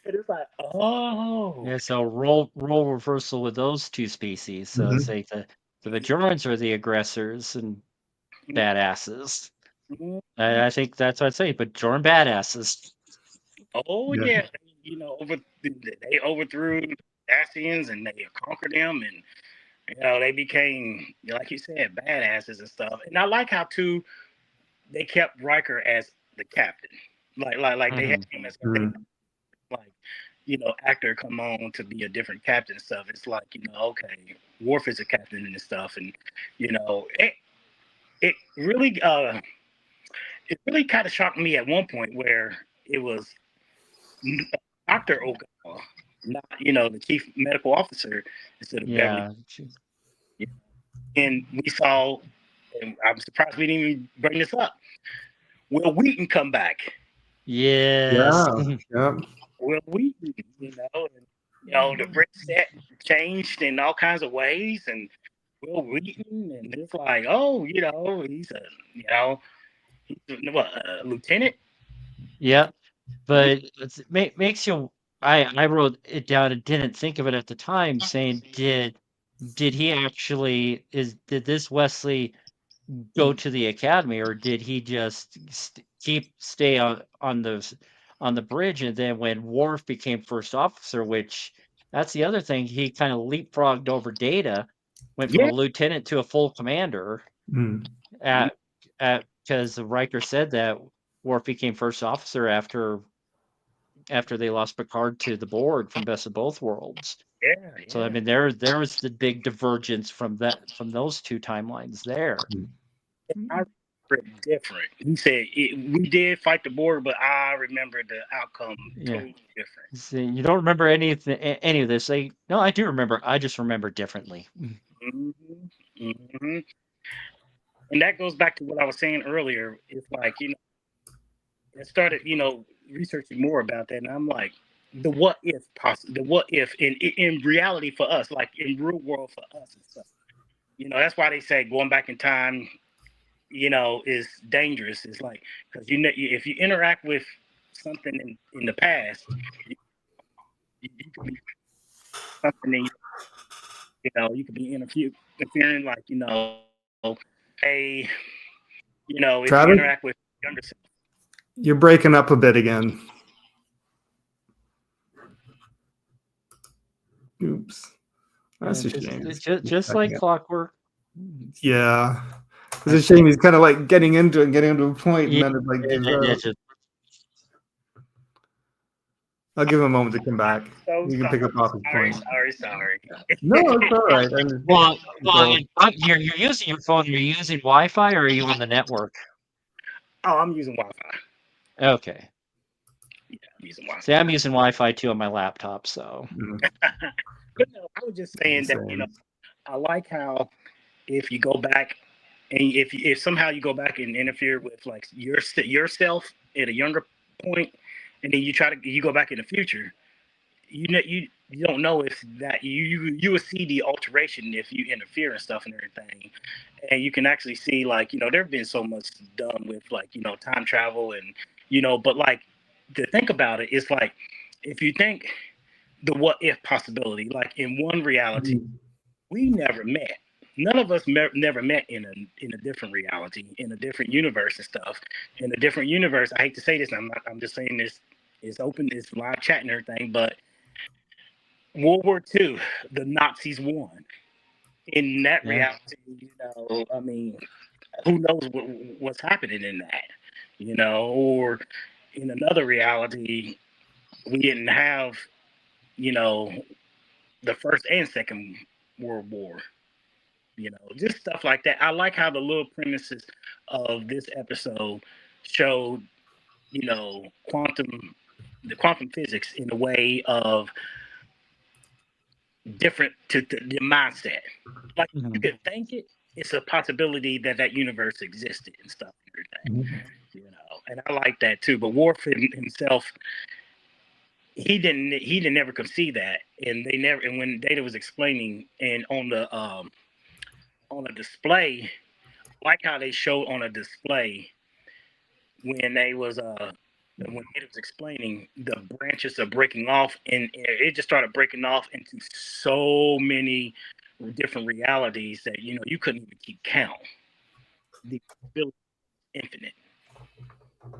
it's like, oh, yeah. So role reversal with those two species. So it's like the Bajorans are the aggressors and badasses. I think that's what I'd say. Bajoran badasses. Oh yeah, they overthrew the Dacians and they conquered them, and they became, like you said, badasses and stuff. And I like how too they kept Riker as the captain, like they had him as actor come on to be a different captain and stuff. It's like okay, Worf is a captain and stuff, and it really kind of shocked me at one point where it was Dr. Ogawa, not the chief medical officer instead of Beverly. And we saw, and I'm surprised we didn't even bring this up, Will Wheaton come back. Yes. Yeah. Will Wheaton, and the Brit set changed in all kinds of ways, and Will Wheaton, and it's like, he's a lieutenant. Yeah, but it makes you. I wrote it down and didn't think of it at the time, saying, did did he actually did this Wesley go to the academy, or did he just stay on the bridge? And then when Worf became first officer, which that's the other thing, he kind of leapfrogged over Data, went from a Yeah, lieutenant to a full commander. At because Riker said that Worf became first officer after they lost Picard to the Borg from Best of Both Worlds. yeah. So I mean, there was the big divergence from those two timelines there. I remember it different. He said we did fight the Borg, but I remember the outcome totally different. See, you don't remember any of this. No, I do remember. I just remember differently. Mm-hmm. Mm-hmm. And that goes back to what I was saying earlier. It's like, I started, researching more about that, and I'm like, the what if in reality for us, like in real world for us and stuff. That's why they say going back in time, is dangerous. It's like, because if you interact with something in the past, you could be something in, you could be interfering, like, a, if Travis? you interact with younger self. You're breaking up a bit again. Oops. That's a shame. Just like clockwork. Yeah. It's a shame he's kind of like getting into a point, and then it's like, I'll give him a moment to come back. You can pick up off his point. Sorry. No, it's all right. Well, you're using your phone. You're using Wi-Fi, or are you on the network? Oh, I'm using Wi-Fi. Okay. Yeah, I'm using Wi-Fi. See, I'm using Wi-Fi too on my laptop, so. But no, I was just saying that, I like how if you go back and if somehow you go back and interfere with like yourself at a younger point, and then you go back in the future, you don't know if that you will see the alteration if you interfere and stuff and everything, and you can actually see, like, there've been so much done with, like, time travel, and but like, to think about it, it's like, if you think the what if possibility, like in one reality, we never met. None of us never met in a different reality, in a different universe and stuff. In a different universe, I hate to say this, I'm just saying this. It's open, it's live chat and everything, but World War II, the Nazis won. In that reality, I mean, who knows what's happening in that, or in another reality, we didn't have, the First and Second World War. Just stuff like that. I like how the little premises of this episode showed, the quantum physics in a way of different to the mindset. Like, you could think it's a possibility that universe existed and stuff and everything. And I like that too. But Worf himself, he didn't ever conceive that, and when Data was explaining, and on a display, like how they showed on a display when Data was explaining, the branches are breaking off, and it just started breaking off into so many different realities that you couldn't even keep count. The ability infinite.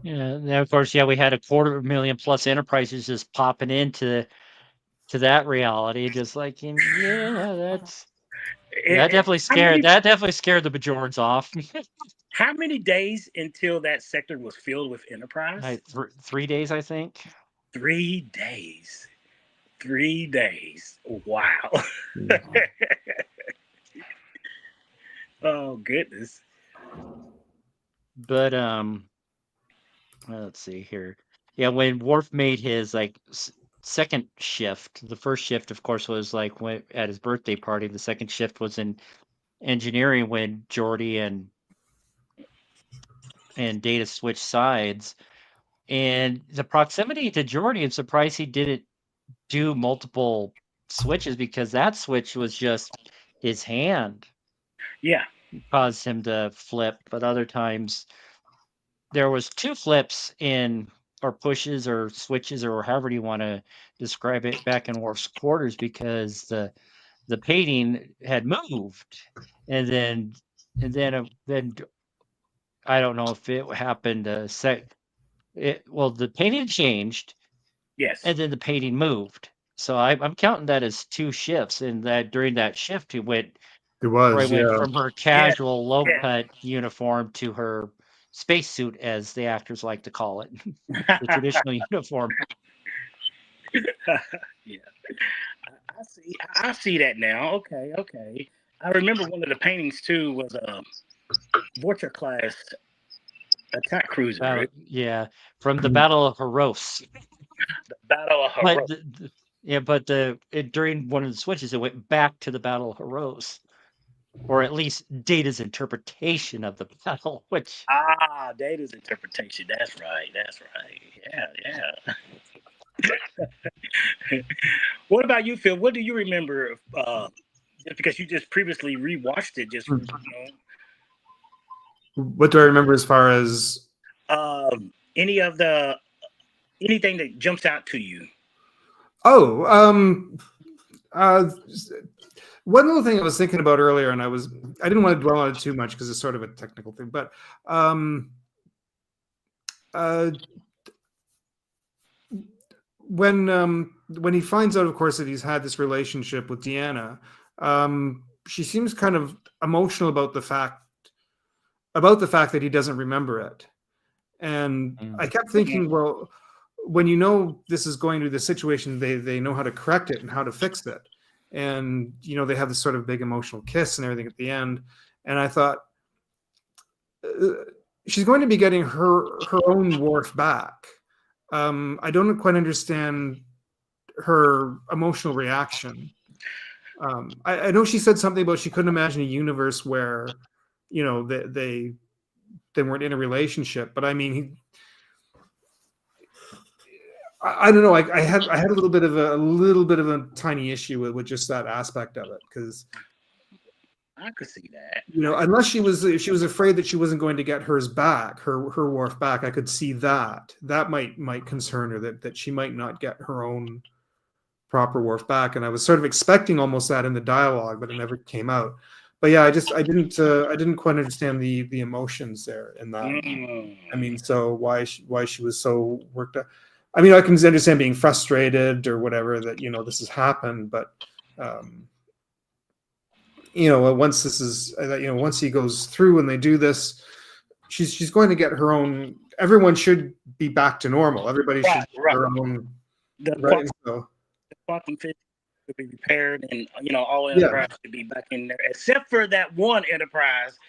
Yeah, and of course, we had 250,000 plus enterprises just popping into that reality, just like, that definitely scared the Bajorans off. How many days until that sector was filled with Enterprise? 3 days, I think. 3 days. 3 days. Wow. Oh, goodness. But let's see here. Yeah, when Worf made his second shift, the first shift, of course, was like at his birthday party. The second shift was in engineering when Geordi and Data switched sides. And the proximity to Geordi, I'm surprised he didn't do multiple switches, because that switch was just his hand. Yeah. Caused him to flip, but other times there was 2 flips or pushes or switches or however you want to describe it back in Worf's quarters, because the the painting had moved, and then I don't know if it happened the painting changed, Yes. and then the painting moved. So I'm counting that as 2 shifts, and that during that shift, Troi went from her casual low cut uniform to her spacesuit, as the actors like to call it, the traditional uniform. Yeah, I see that now. Okay. I remember one of the paintings too was a Vorcha class attack cruiser. Right? From the Battle of Haros. The Battle of Haros. But during one of the switches, it went back to the Battle of Haros, or at least Data's interpretation of the battle. Data's interpretation. That's right. Yeah. What about you, Phil? What do you remember? Just because you just previously rewatched it, What do I remember as far as anything that jumps out to you? One little thing I was thinking about earlier, and I didn't want to dwell on it too much because it's sort of a technical thing, but when he finds out, of course, that he's had this relationship with Deanna, she seems kind of emotional about the fact that he doesn't remember it. And I kept thinking, well, when you know this is going to the situation, they know how to correct it and how to fix it. And, they have this sort of big emotional kiss and everything at the end. And I thought, she's going to be getting her own Worf back. I don't quite understand her emotional reaction. I know she said something about she couldn't imagine a universe where, they weren't in a relationship. But I mean, I don't know. I had a little bit of a tiny issue with just that aspect of it, because I could see that. Unless she was afraid that she wasn't going to get hers back, her Worf back, I could see that might concern her, that she might not get her own proper Worf back. And I was sort of expecting almost that in the dialogue, but it never came out. But yeah, I didn't quite understand the emotions there in that. I mean, so why she was so worked up. I mean, I can understand being frustrated or whatever that this has happened, but once this is once he goes through and they do this, she's going to get her own. Everyone should be back to normal. Everybody should get their own. The quantum physics should be repaired, and all Enterprise should be back in there, except for that one Enterprise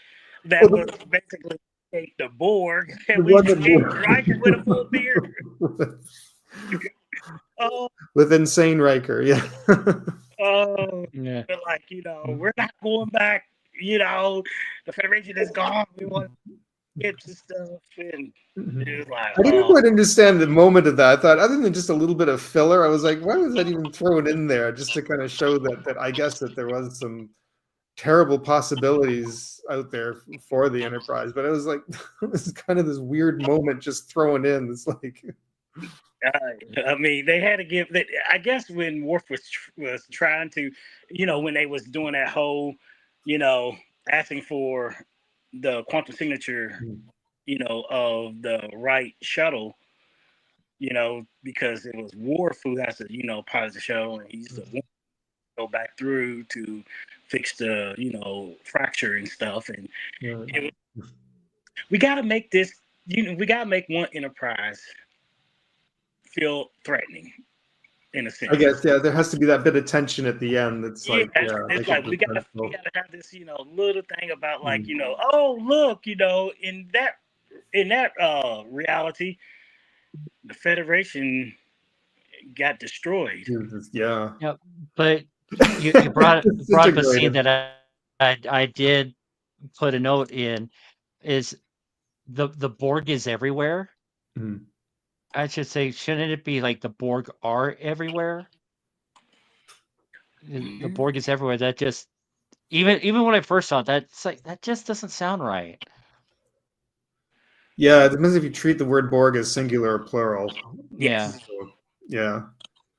that was basically the Borg, and we Riker with a full beard. With insane Riker, yeah. Like, we're not going back. The Federation is gone. We want to get to stuff. And it was like, I didn't quite understand the moment of that. I thought, other than just a little bit of filler, I was like, why was that even thrown in there? Just to kind of show that I guess that there was some terrible possibilities out there for the Enterprise. But it was like, it was kind of this weird moment just thrown in. It's like... I mean, they had to give that. I guess when Worf was trying to, when they was doing that whole, asking for the quantum signature, of the right shuttle, because it was Worf who has to, pilot the shuttle, and he's the one go back through to fix the, fracture and stuff, and we got to make this. We got to make one Enterprise feel threatening, in a sense. I guess, yeah, there has to be that bit of tension at the end. It's like, it's like we gotta have this, little thing about like, oh look, in that reality, the Federation got destroyed. Yeah. Yep. But you brought up a scene that I did put a note in, is the Borg is everywhere. Mm-hmm. I should say, shouldn't it be like the Borg are everywhere? The Borg is everywhere. That just even when I first saw it, that's like, that just doesn't sound right. Yeah, it depends if you treat the word Borg as singular or plural. Yes. So, yeah.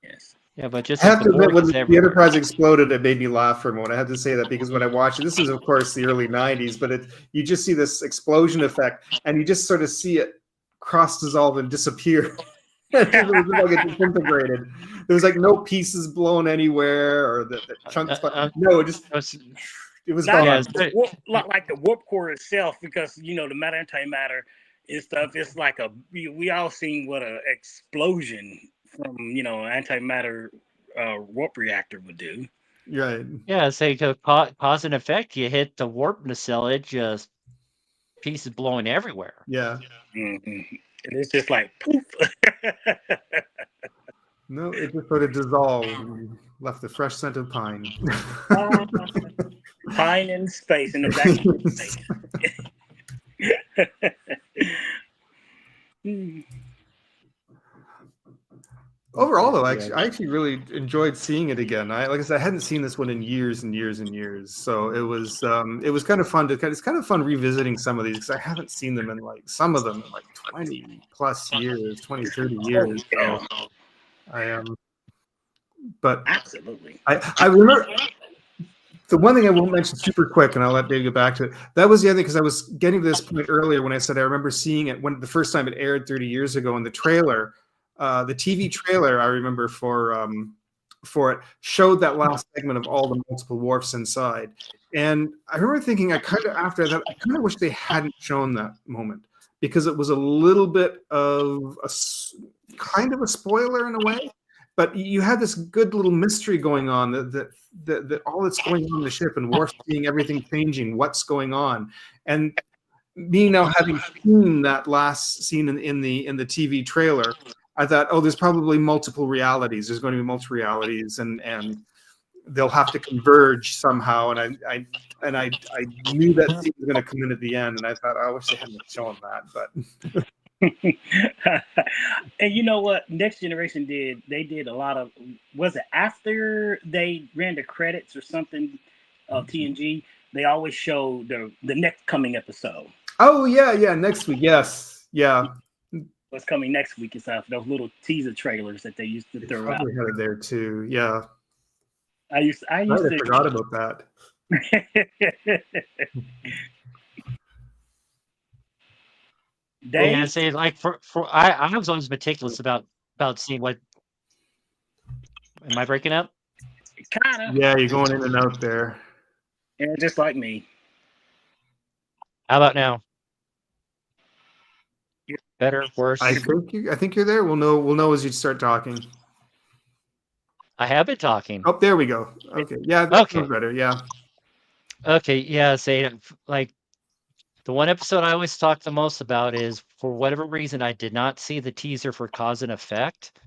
Yes. Yeah, but just I like have the to admit, Borg when is the everywhere. Enterprise exploded, it made me laugh for a moment. I have to say that because when I watched it, this is of course the early '90s, but you just see this explosion effect, and you just sort of see it cross dissolve and disappear. It was like it disintegrated. There was like no pieces blown anywhere or the chunks. No, it was Not gone. like the warp core itself, because the matter antimatter and stuff. It's like we all seen what a explosion from antimatter warp reactor would do. Right. Yeah, say cause and effect. You hit the warp nacelle, it just pieces blowing everywhere. Yeah. Mm-hmm. And it's just like poof. No, it just sort of dissolved and left a fresh scent of pine. Pine in space, in the back of space. Overall, though, I actually really enjoyed seeing it again. Like I said, I hadn't seen this one in years and years and years, so it was kind of fun it's kind of fun revisiting some of these because I haven't seen them in some of them in 20 plus years, 20, 30 years. Yeah. So I but absolutely. I remember the one thing I won't mention super quick, and I'll let Dave get back to it. That was the other thing, because I was getting to this point earlier when I said I remember seeing it when the first time it aired 30 years ago in the trailer. The TV trailer I remember for it showed that last segment of all the multiple Worfs inside, and I remember thinking after that I kind of wish they hadn't shown that moment, because it was a little bit of kind of a spoiler in a way, but you had this good little mystery going on that all that's going on in the ship, and Worf seeing everything changing, what's going on, and me now having seen that last scene in the TV trailer, I thought, oh, there's probably multiple realities. There's going to be multiple realities, and they'll have to converge somehow. And I knew that scene was going to come in at the end, and I thought, I wish they hadn't shown that. But and you know what? Next Generation did a lot of. Was it after they ran the credits or something of TNG? They always show the next coming episode. Oh yeah, next week. Yes, yeah. What's coming next week is those little teaser trailers that they used to throw out. Probably had it there too. Yeah. I used to forgot about that. Yeah, say like I was always meticulous about seeing what. Am I breaking up? Kind of. Yeah, you're going in and out there. Yeah, just like me. How about now? Better, worse? I think you're there. We'll know as you start talking. I have been talking. Oh, there we go. Okay, yeah, that's better. Yeah. Okay, yeah. Say like the one episode I always talk the most about is, for whatever reason, I did not see the teaser for Cause and Effect.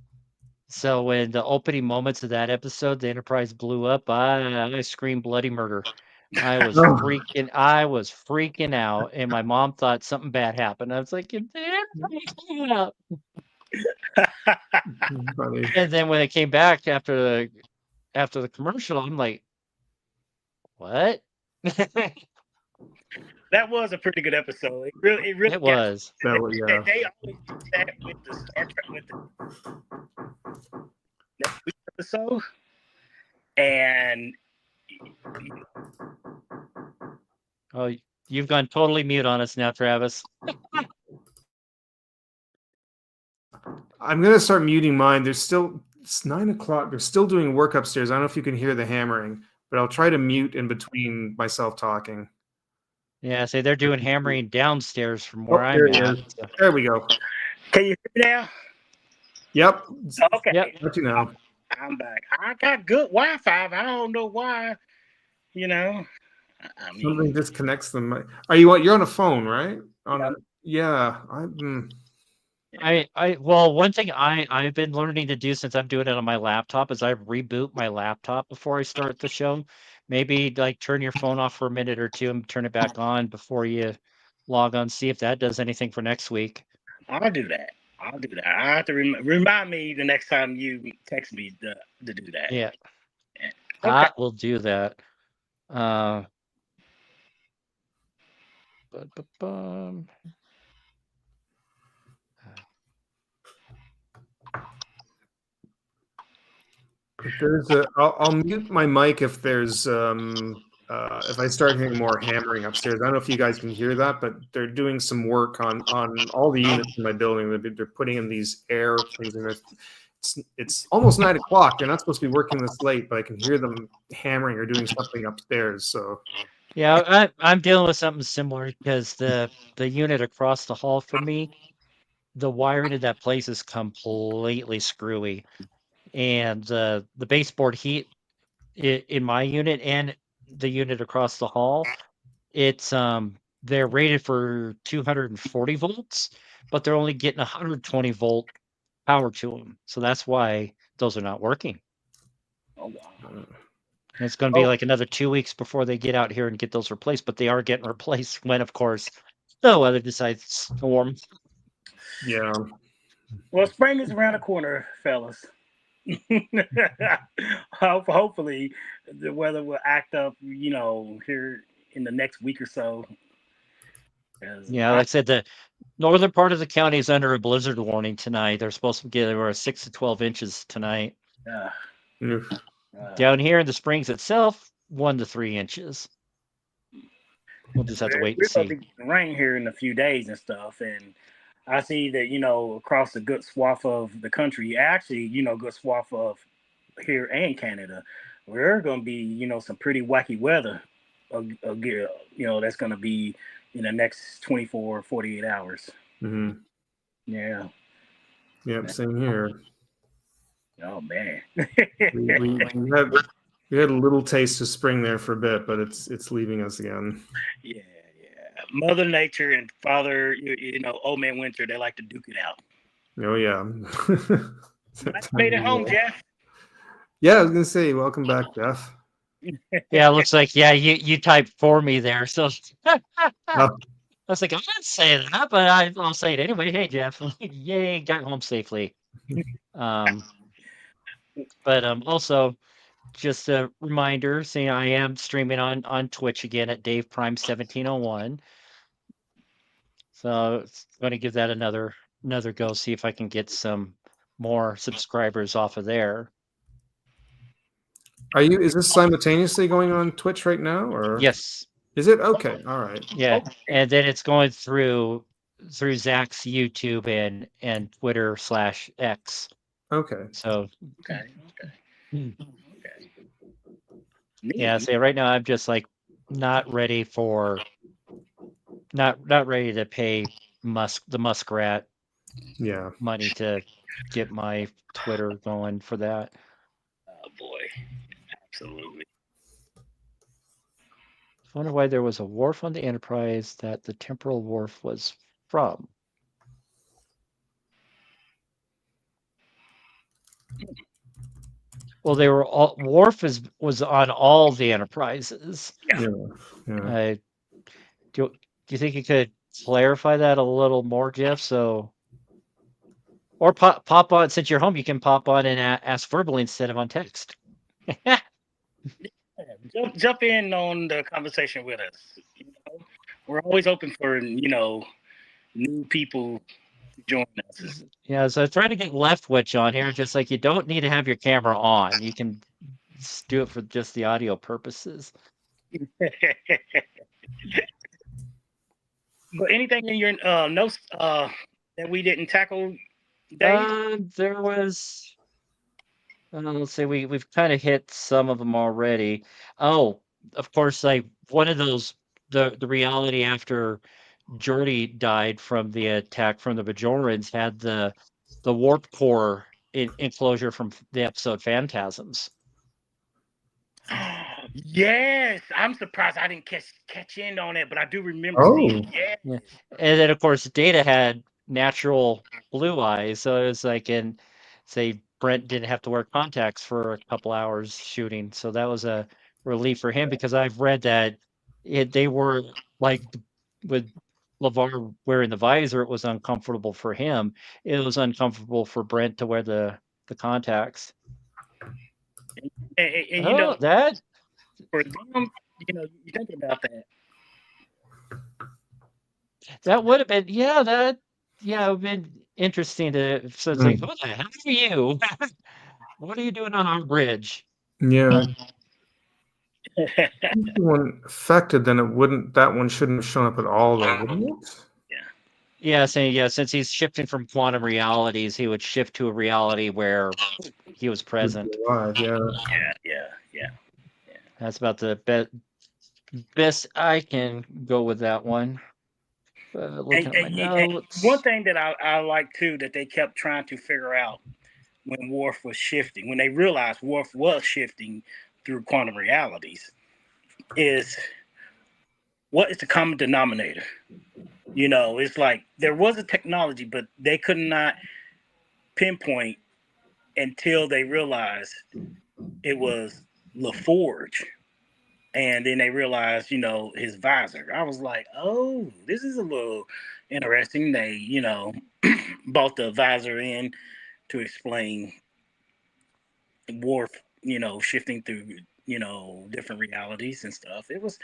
So when the opening moments of that episode, the Enterprise blew up, I screamed bloody murder. I was freaking out, and my mom thought something bad happened. I was like, and then when it came back after the commercial, I'm like, what? That was a pretty good episode. It really it was. They always do that with the Star Trek, with the next week's episode, and oh, you've gone totally mute on us now, Travis. I'm gonna start muting mine. It's 9:00. They're still doing work upstairs. I don't know if you can hear the hammering, but I'll try to mute in between myself talking. Yeah, say they're doing hammering downstairs from where I'm at. So. There we go. Can you hear me now? Yep. Okay. Yep. Let you know. I'm back. I got good Wi-Fi. I don't know why. Something disconnects them. You're on a phone, right? Well, one thing I've been learning to do since I'm doing it on my laptop is I reboot my laptop before I start the show. Maybe like turn your phone off for a minute or two and turn it back on before you log on. See if that does anything for next week. I'll do that. I have to remind me the next time you text me to do that. Yeah. Okay. I will do that. I'll mute my mic if there's if I start hearing more hammering upstairs. I don't know if you guys can hear that, but they're doing some work on all the units in my building. They're putting in these air things, and it's almost 9 o'clock. They're not supposed to be working this late, but I can hear them hammering or doing something upstairs. So yeah, I'm dealing with something similar because the unit across the hall from me, the wiring in that place is completely screwy, and the baseboard heat in my unit and the unit across the hall, it's they're rated for 240 volts, but they're only getting 120 volt power to them, so that's why those are not working. Oh wow. And it's going to be like another 2 weeks before they get out here and get those replaced, but they are getting replaced when, of course, the weather decides to warm. yeah. Well, spring is around the corner, fellas. Hopefully, the weather will act up, here in the next week or so. Yeah, like I said, the northern part of the county is under a blizzard warning tonight. They're supposed to get over 6 to 12 inches tonight. Down here in the Springs itself, 1 to 3 inches. We'll just have to wait and see. We're going to get rain here in a few days and stuff, and I see that, across a good swath of the country, actually, good swath of here and Canada, we're going to be, some pretty wacky weather, that's going to be in the next 24, 48 hours. Mm-hmm. Yeah. Yep, same here. Oh, man. we had a little taste of spring there for a bit, but it's leaving us again. Yeah. Mother Nature and Father, Old Man Winter, they like to duke it out. Oh, yeah. Made it home, Jeff. Yeah, I was going to say, welcome back, Jeff. Yeah, it looks like, you typed for me there. So I was like, I'm not saying that, but I'll say it anyway. Hey, Jeff. Yay, got home safely. But also, just a reminder, saying I am streaming on Twitch again at Dave Prime 1701. So it's going to give that another go, see if I can get some more subscribers off of there. Is this simultaneously going on Twitch right now, or? Yes. Is it? Okay. All right. Yeah. And then it's going through Zach's YouTube and Twitter/X. Okay. So. Okay. Yeah. So right now I'm just like not ready to pay the Muskrat money to get my Twitter going for that. Oh boy. Absolutely. I wonder why there was a Worf on the Enterprise that the temporal Worf was from. Well, they were all Worf was on all the Enterprises. Yeah. Do you think you could clarify that a little more, Jeff? So, or pop on, since you're home, you can pop on and ask verbally instead of on text. Jump in on the conversation with us. We're always open for new people to join us. Yeah, so I try to get Leftwich on here. Just like you don't need to have your camera on, you can do it for just the audio purposes. But anything in your notes that we didn't tackle, Dave? There was. Let's see, we've kind of hit some of them already. Oh, of course, like one of those, the reality after Geordi died from the attack from the Bajorans had the warp core enclosure from the episode Phantasms. Yes, I'm surprised I didn't catch in on it, but I do remember seeing it. Yeah. And then of course Data had natural blue eyes, so it was like, and say Brent didn't have to wear contacts for a couple hours shooting, so that was a relief for him, because I've read that they were like, with LeVar wearing the visor, it was uncomfortable for him. It was uncomfortable for Brent to wear the contacts. And that for them, you think about that. That would have been, it would have been interesting to. So it's like, who the hell are you? What are you doing on our bridge? Yeah. If the one affected, then that one shouldn't have shown up at all, though, wouldn't it? Yeah, since he's shifting from quantum realities, he would shift to a reality where he was present. Alive, yeah. Yeah. That's about the best I can go with that one. Looking at my notes. One thing that I like too that they kept trying to figure out when Worf was shifting, when they realized Worf was shifting through quantum realities, is what is the common denominator? It's like there was a technology, but they could not pinpoint until they realized it was LaForge. And then they realized, his visor. I was like, oh, this is a little interesting. They, bought the visor in to explain Worf, shifting through, different realities and stuff. It was,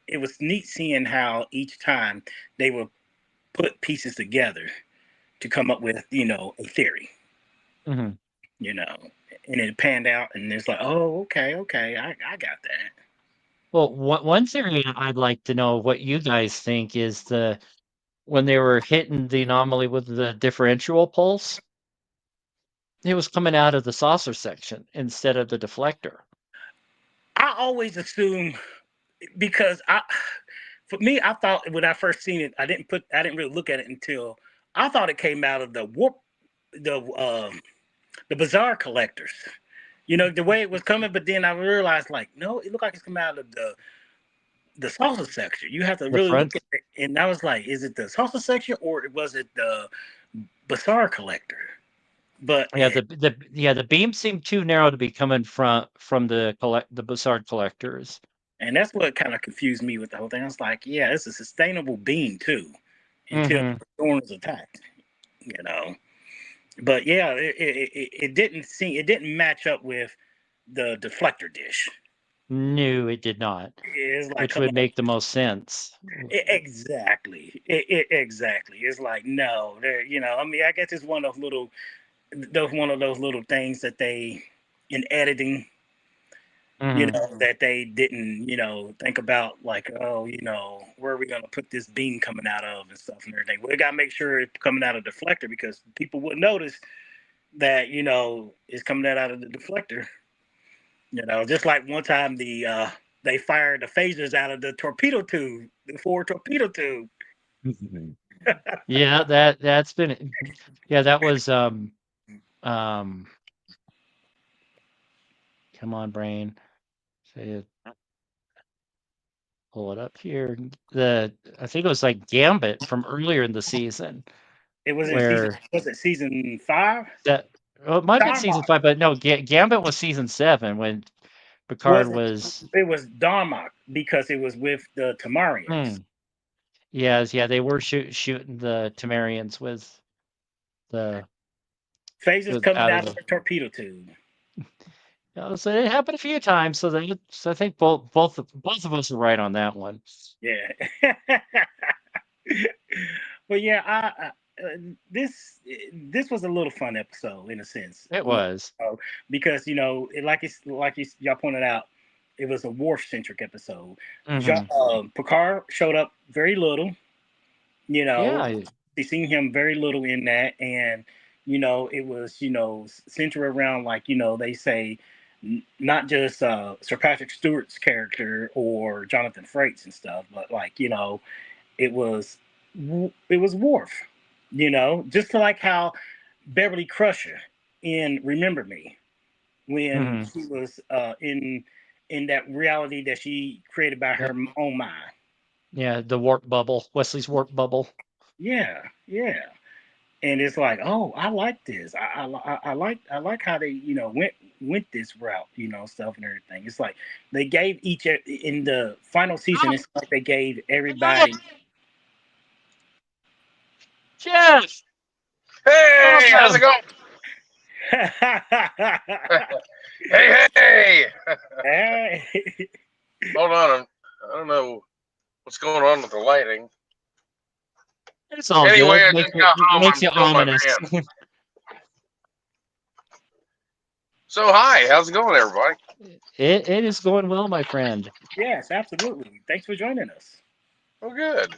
it was neat seeing how each time they would put pieces together to come up with, a theory. Mm-hmm. And it panned out, and it's like, oh, okay, I got that. Well, one theory I'd like to know what you guys think is when they were hitting the anomaly with the differential pulse, it was coming out of the saucer section instead of the deflector. I always assume because for me, I thought when I first seen it, I didn't really look at it until I thought it came out of the bizarre collectors. The way it was coming, but then I realized no, it looked like it's coming out of the salsa section. You have to really look at it, and I was like, is it the salsa section or was it the bizarre collector? But yeah, the beam seemed too narrow to be coming from the bizarre collectors. And that's what kind of confused me with the whole thing. I was like, yeah, it's a sustainable beam too, until the storm is attacked. But yeah, it didn't match up with the deflector dish. No, it did not. Which would make the most sense. Exactly. Exactly. It's like no, I guess it's one of those little things that they in editing. That they didn't, think about oh, where are we going to put this beam coming out of and stuff and everything. We got to make sure it's coming out of the deflector because people would notice that, it's coming out of the deflector. Just like one time they fired the phasers out of the torpedo tube, the forward torpedo tube. Yeah, that's been, that was, come on, brain. Say it. Pull it up here. I think it was like Gambit from earlier in the season. It was season 5? It might have been season 5, but no, Gambit was season 7 when Picard was. It was Darmok because it was with the Tamarians. Yes, they were shooting the Tamarians with the phasers coming out of the torpedo tube. So it happened a few times. So I think both of us are right on that one. Yeah. But yeah, this was a little fun episode in a sense. It was because like y'all pointed out, it was a Worf centric episode. Picard showed up very little. We seen him very little in that, and it was centered around they say not just Sir Patrick Stewart's character or Jonathan Frakes and stuff, but it was Worf. Just like how Beverly Crusher in Remember Me, when she was in that reality that she created by her own mind. Yeah, the warp bubble, Wesley's warp bubble. Yeah. And it's like, oh, I like this. I like how they went this route, stuff and everything. It's like they gave each in the final season. It's like they gave everybody. Jeff, hey, how's it going? hey. Hold on, I don't know what's going on with the lighting. It's all anyway, good. Makes you ominous. So hi, how's it going, everybody? It is going well, my friend. Yes, absolutely. Thanks for joining us. Oh, good.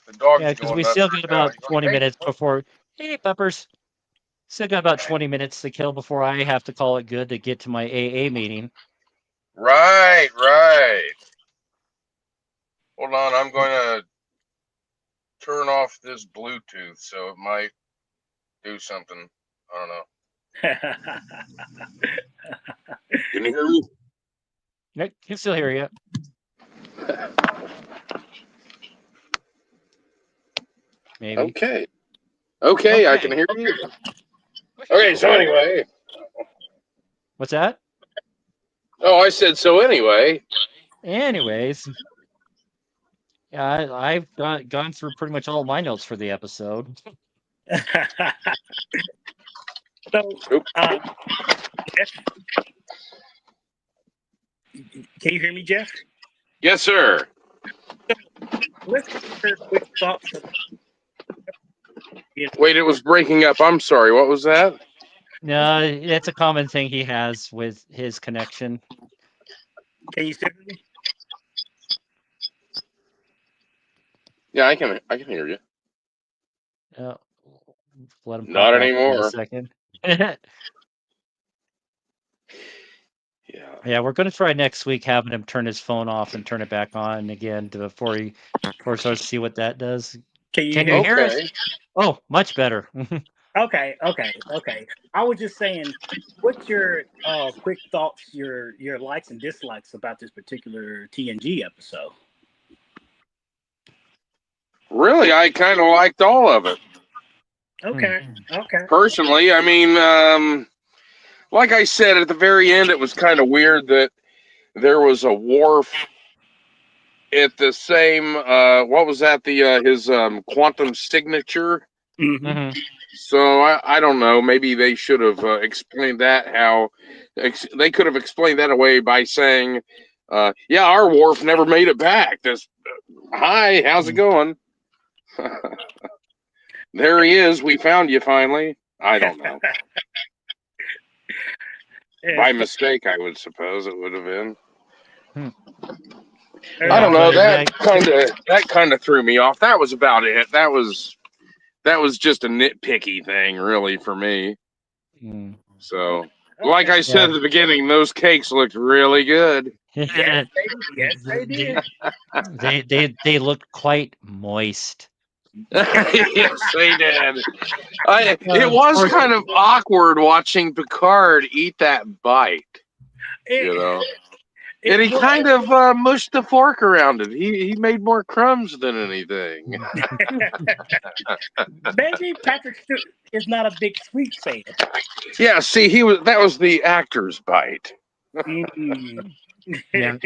The dog's Yeah, because going we nuts still right got now. about He's like, 20 hey. minutes before. Hey, Peppers. Still got about 20 minutes to kill before I have to call it good to get to my AA meeting. Right. Hold on, I'm going to turn off this Bluetooth, so it might do something. I don't know. Can you hear me? I can still hear you. Maybe. Okay, I can hear you. Okay, so anyway. What's that? Oh, I said so anyway. Anyways. Yeah, I've gone through pretty much all my notes for the episode. So, Jeff, can you hear me, Jeff? Yes, sir. Let's get your quick thoughts. Wait, it was breaking up. I'm sorry. What was that? No, it's a common thing he has with his connection. Can you still hear me? Yeah, I can hear you. Let him Not pop back in anymore. a second. Yeah. Yeah, we're going to try next week having him turn his phone off and turn it back on again before he starts to see what that does. Can you hear us? Oh, much better. Okay. I was just saying, what's your quick thoughts, your likes and dislikes about this particular TNG episode? Really, I kind of liked all of it. Okay. Personally, I mean, like I said, at the very end, it was kind of weird that there was a Worf at the same, what was that, his quantum signature? Mm-hmm. So I don't know, maybe they should have explained that, they could have explained that away by saying, yeah, our Worf never made it back. Hi, how's it going? There he is. We found you finally. I don't know. By mistake, I would suppose it would have been. I don't know. That kind of threw me off. That was about it. That was just a nitpicky thing, really, for me. So, like I said at the beginning, those cakes looked really good. Yes, they did. They looked quite moist. Yes, they did. It was kind of awkward watching Picard eat that bite. You know. And he kind of mushed the fork around it. He made more crumbs than anything. Maybe Patrick is not a big sweet fan. Yeah, see, that was the actor's bite. Yeah.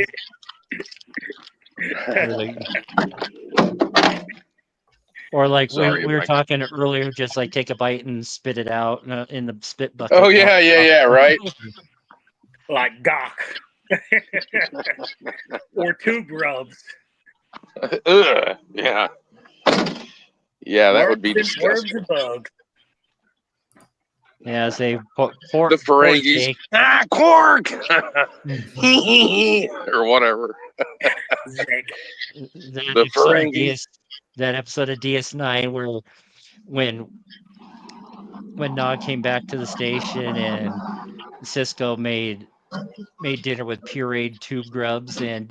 Or like we were talking earlier, just like take a bite and spit it out in the spit bucket. Oh yeah, right. Like gawk. Or tube rubs. Yeah. Yeah, that would be disgusting. Worms and bugs. Yeah, say the Ferengis. Quark! Or whatever. The Ferengis. That episode of DS9 where when Nog came back to the station and Cisco made dinner with pureed tube grubs, and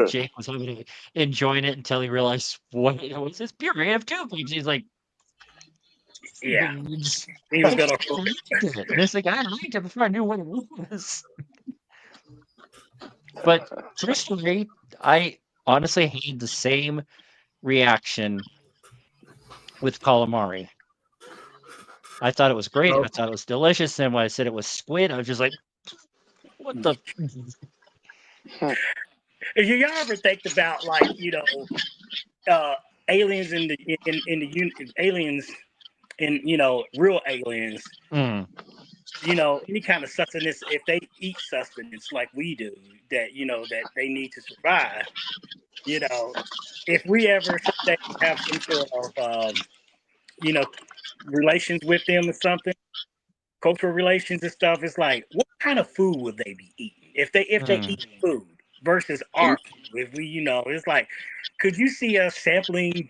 Jake was enjoying it until he realized what was this puree of tube grubs. He's like, yeah, he was gonna. And it's like I liked it before I knew what it was. But personally, I honestly had the same reaction with calamari. I thought it was great. I thought it was delicious. And when I said it was squid, I was just like, what the? If you ever think about, like, aliens in the aliens in real aliens, any kind of sustenance, if they eat sustenance like we do, that that they need to survive, if we ever have some sort of relations with them or something, cultural relations and stuff. It's like, what kind of food would they be eating if they eat food versus art? If we, it's like, could you see us sampling,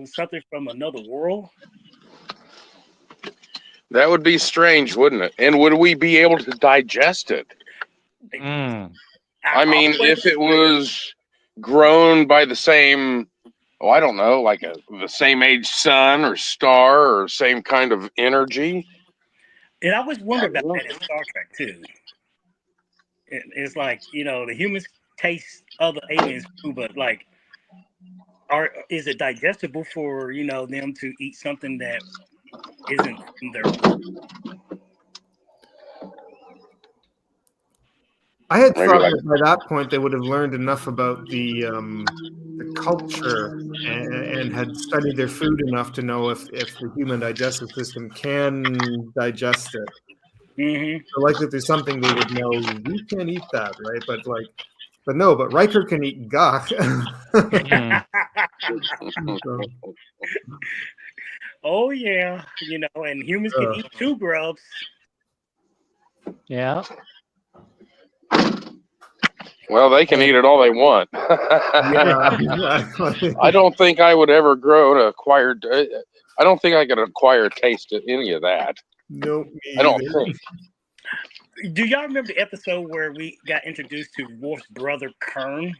something from another world? That would be strange, wouldn't it? And would we be able to digest it? I mean, if it was grown by the same, I don't know, like the same age sun or star or same kind of energy. And I always wonder about that in Star Trek too. It's like, the humans taste other aliens too, but like, is it digestible for them to eat something that isn't in their world? I had thought that by that point they would have learned enough about the culture and had studied their food enough to know if the human digestive system can digest it. Mm-hmm. So like that there's something they would know, we can't eat that, right? But Riker can eat gach. Oh yeah, and humans can eat two grubs. Yeah. Well, they can eat it all they want. Yeah, exactly. I don't think I would ever grow to acquire. I don't think I could acquire a taste of any of that. Nope. I don't think. Do y'all remember the episode where we got introduced to Worf's brother Kern?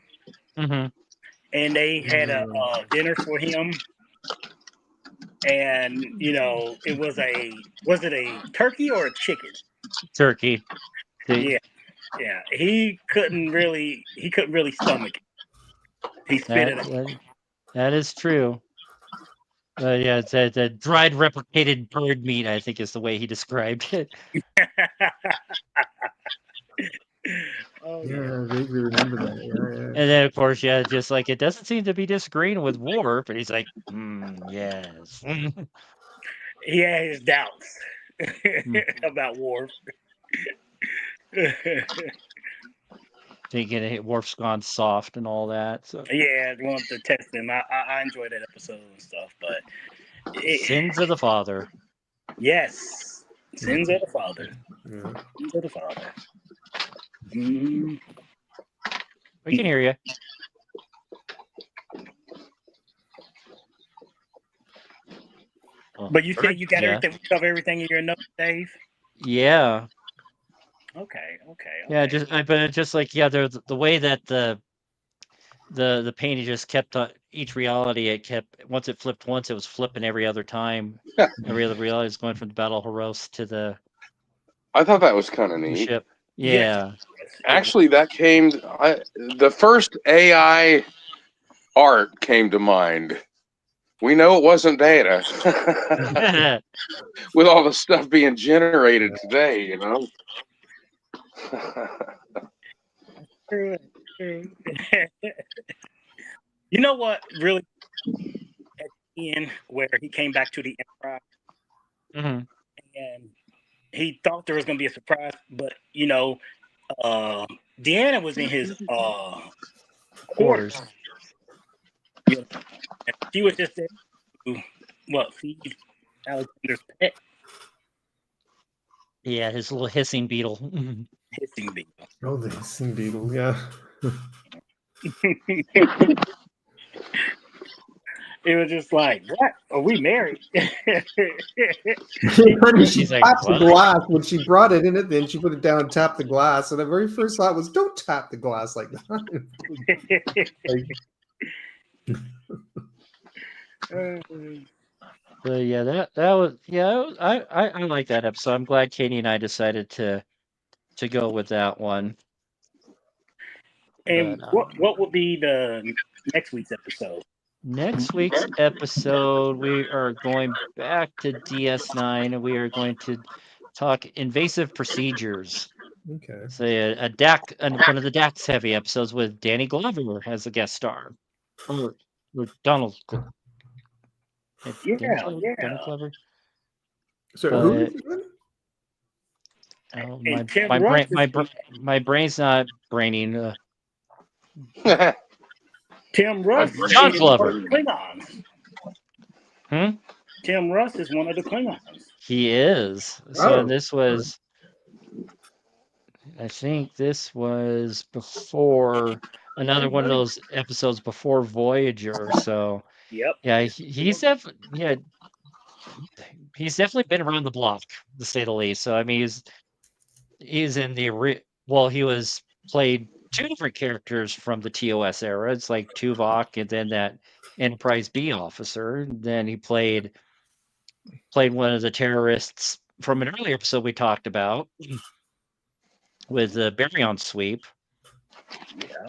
Mm-hmm. And they had a dinner for him, and was it a turkey or a chicken? Turkey. Yeah. He couldn't really stomach it. He spit it out. That is true. Yeah, it's a dried replicated bird meat, I think is the way he described it. Oh, yeah, I vaguely remember that. Yeah. And then, of course, just like it doesn't seem to be disagreeing with Worf, but he's like, yes. He had his doubts about Worf. Thinking Worf's gone soft and all that. So yeah, I wanted to test him. I enjoyed that episode and stuff, but sins of the father. Yes, sins of the father. Yeah. Sins of the father. We can hear you. But you said you got everything. We cover everything in your notes, Dave. Yeah. Okay. Yeah, just like the way that the painting just kept each reality. It kept once it flipped once, it was flipping every other time. Every other reality is going from the Battle of Horos to the. I thought that was kind of neat. Ship. Yeah. Yes. Actually, that came. The first AI art came to mind. We know it wasn't data. With all the stuff being generated today, True. You know what? Really, at the end, where he came back to the Enterprise, and he thought there was going to be a surprise, but Deanna was in his quarters. Yeah. And she was just there to feed Alexander's pet. Yeah, his little hissing beetle. Hissing beetle. Oh, the hissing beetle, yeah. It was just like, what? Are we married? She tapped the glass when she brought it in it, then she put it down and tapped the glass. And the very first thought was, don't tap the glass like that. But yeah, that was I like that episode. I'm glad Katie and I decided to go with that one. And what will be the next week's episode? Next week's episode, we are going back to DS9, and we are going to talk invasive procedures. Okay. So a DAC, one of the DAX heavy episodes with Danny Glover as a guest star, or Donald. Donald Glover. So who is it? My brain's not braining. Tim Russ is John Glover. Klingons. Tim Russ is one of the Klingons. He is. So this was, I think this was before another one of those episodes before Voyager. So Yep. yeah, he's definitely been around the block, to say the least. So I mean, he's in the he was played two different characters from the TOS era. It's like Tuvok and then that Enterprise B officer. And then he played one of the terrorists from an earlier episode we talked about with the Baryon sweep. Yeah.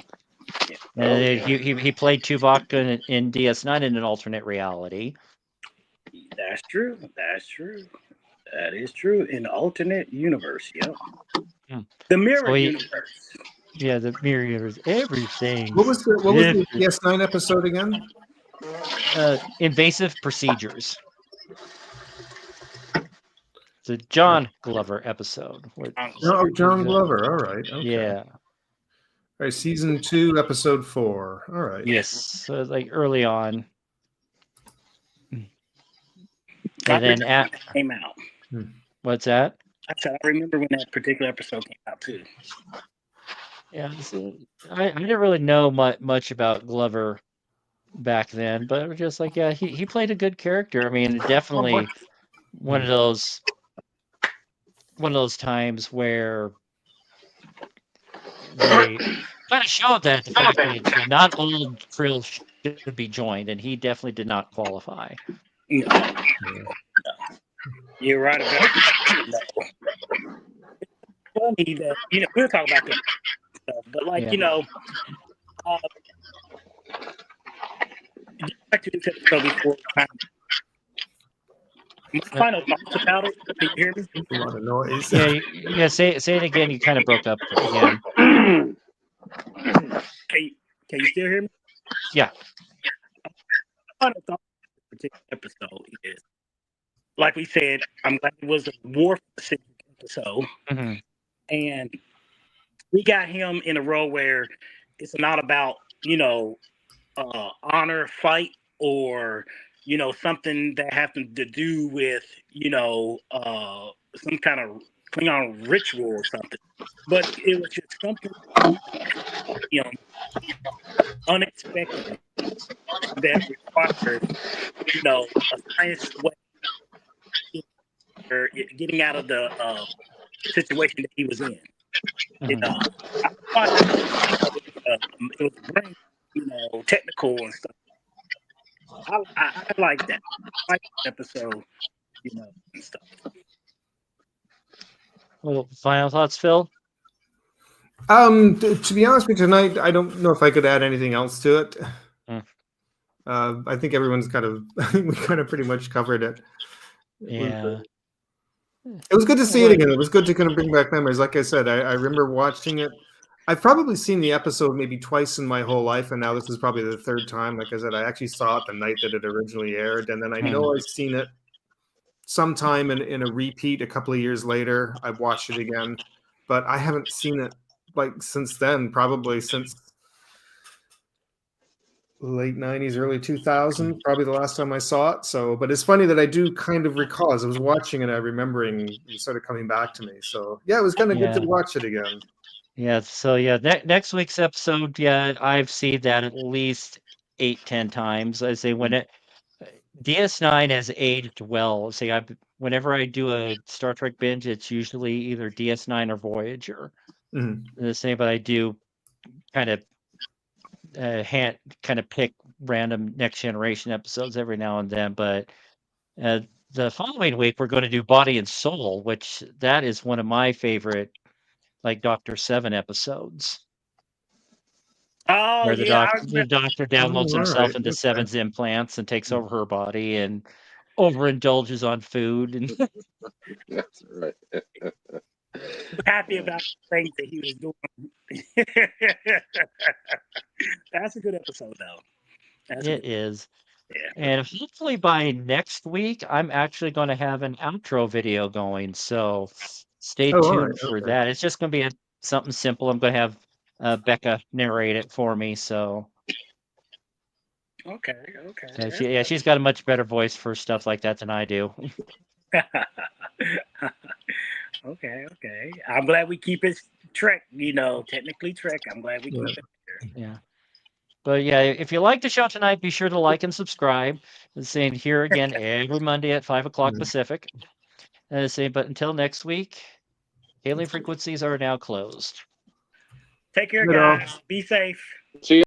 And he played Tuvok in DS9 in an alternate reality. That's true. That is true. In alternate universe, yep. The mirror universe. Yeah, the mirror universe. Everything. What was the DS9 episode again? Invasive Procedures. The John Glover episode. John Glover. All right. Okay. Yeah. All right. Season 2, episode 4. All right. Yes. So like early on. And then came out. What's that? I remember when that particular episode came out too. Yeah, so I didn't really know much about Glover back then, but it was just like, yeah, he played a good character. I mean, definitely one of those times where they kind of showed that the fact that not all krill should be joined, and he definitely did not qualify. No. You're right about that. Funny that we'll talk about that stuff, but back to this episode before. My final thoughts about it. Can you hear me? A lot of noise. Yeah. Say it again. You kind of broke up again. Can you still hear me? Yeah. My final thought on this particular episode is, like we said, I'm glad it was a Worf-centric episode, and we got him in a role where it's not about honor fight or something that happened to do with some kind of Klingon ritual or something, but it was just something unexpected that required a science way or getting out of the situation that he was in. I thought it was very, technical and stuff. I like that. I like the episode, and stuff. Well, final thoughts, Phil? To be honest with you tonight, I don't know if I could add anything else to it. I think everyone's we kind of pretty much covered it. Yeah. It was good to see it again. It was good to kind of bring back memories. Like I said, I remember watching it. I've probably seen the episode maybe twice in my whole life, and now this is probably the third time. Like I said, I actually saw it the night that it originally aired, and then I know I've seen it sometime in a repeat a couple of years later. I've watched it again, but I haven't seen it since then, probably since late 90s, early 2000, probably the last time I saw it. So, but it's funny that I do kind of recall as I was watching it, I remembering it started coming back to me. So yeah, it was kind of good to watch it again. Yeah. So next week's episode, I've seen that at least 8-10 times. I say when DS9 has aged well. Say whenever I do a Star Trek binge, it's usually either DS9 or Voyager. The same, but I do kind of pick random Next Generation episodes every now and then. But the following week we're going to do Body and Soul, which that is one of my favorite, like Dr. 7 episodes. Oh, where the doctor downloads himself into Seven's implants and takes over her body and overindulges on food. And that's right. Happy about the things that he was doing. That's a good episode, though. It is. Yeah. And hopefully by next week, I'm actually going to have an outro video going. So stay tuned for that. It's just going to be something simple. I'm going to have Becca narrate it for me. So. Okay. She's got a much better voice for stuff like that than I do. Okay. I'm glad we keep it Trek. Technically Trek. I'm glad we keep it there. Yeah. But yeah, if you like the show tonight, be sure to like and subscribe. Saying here again every Monday at 5:00 Pacific. But until next week, hailing frequencies are now closed. Take care, guys. Be safe. See you.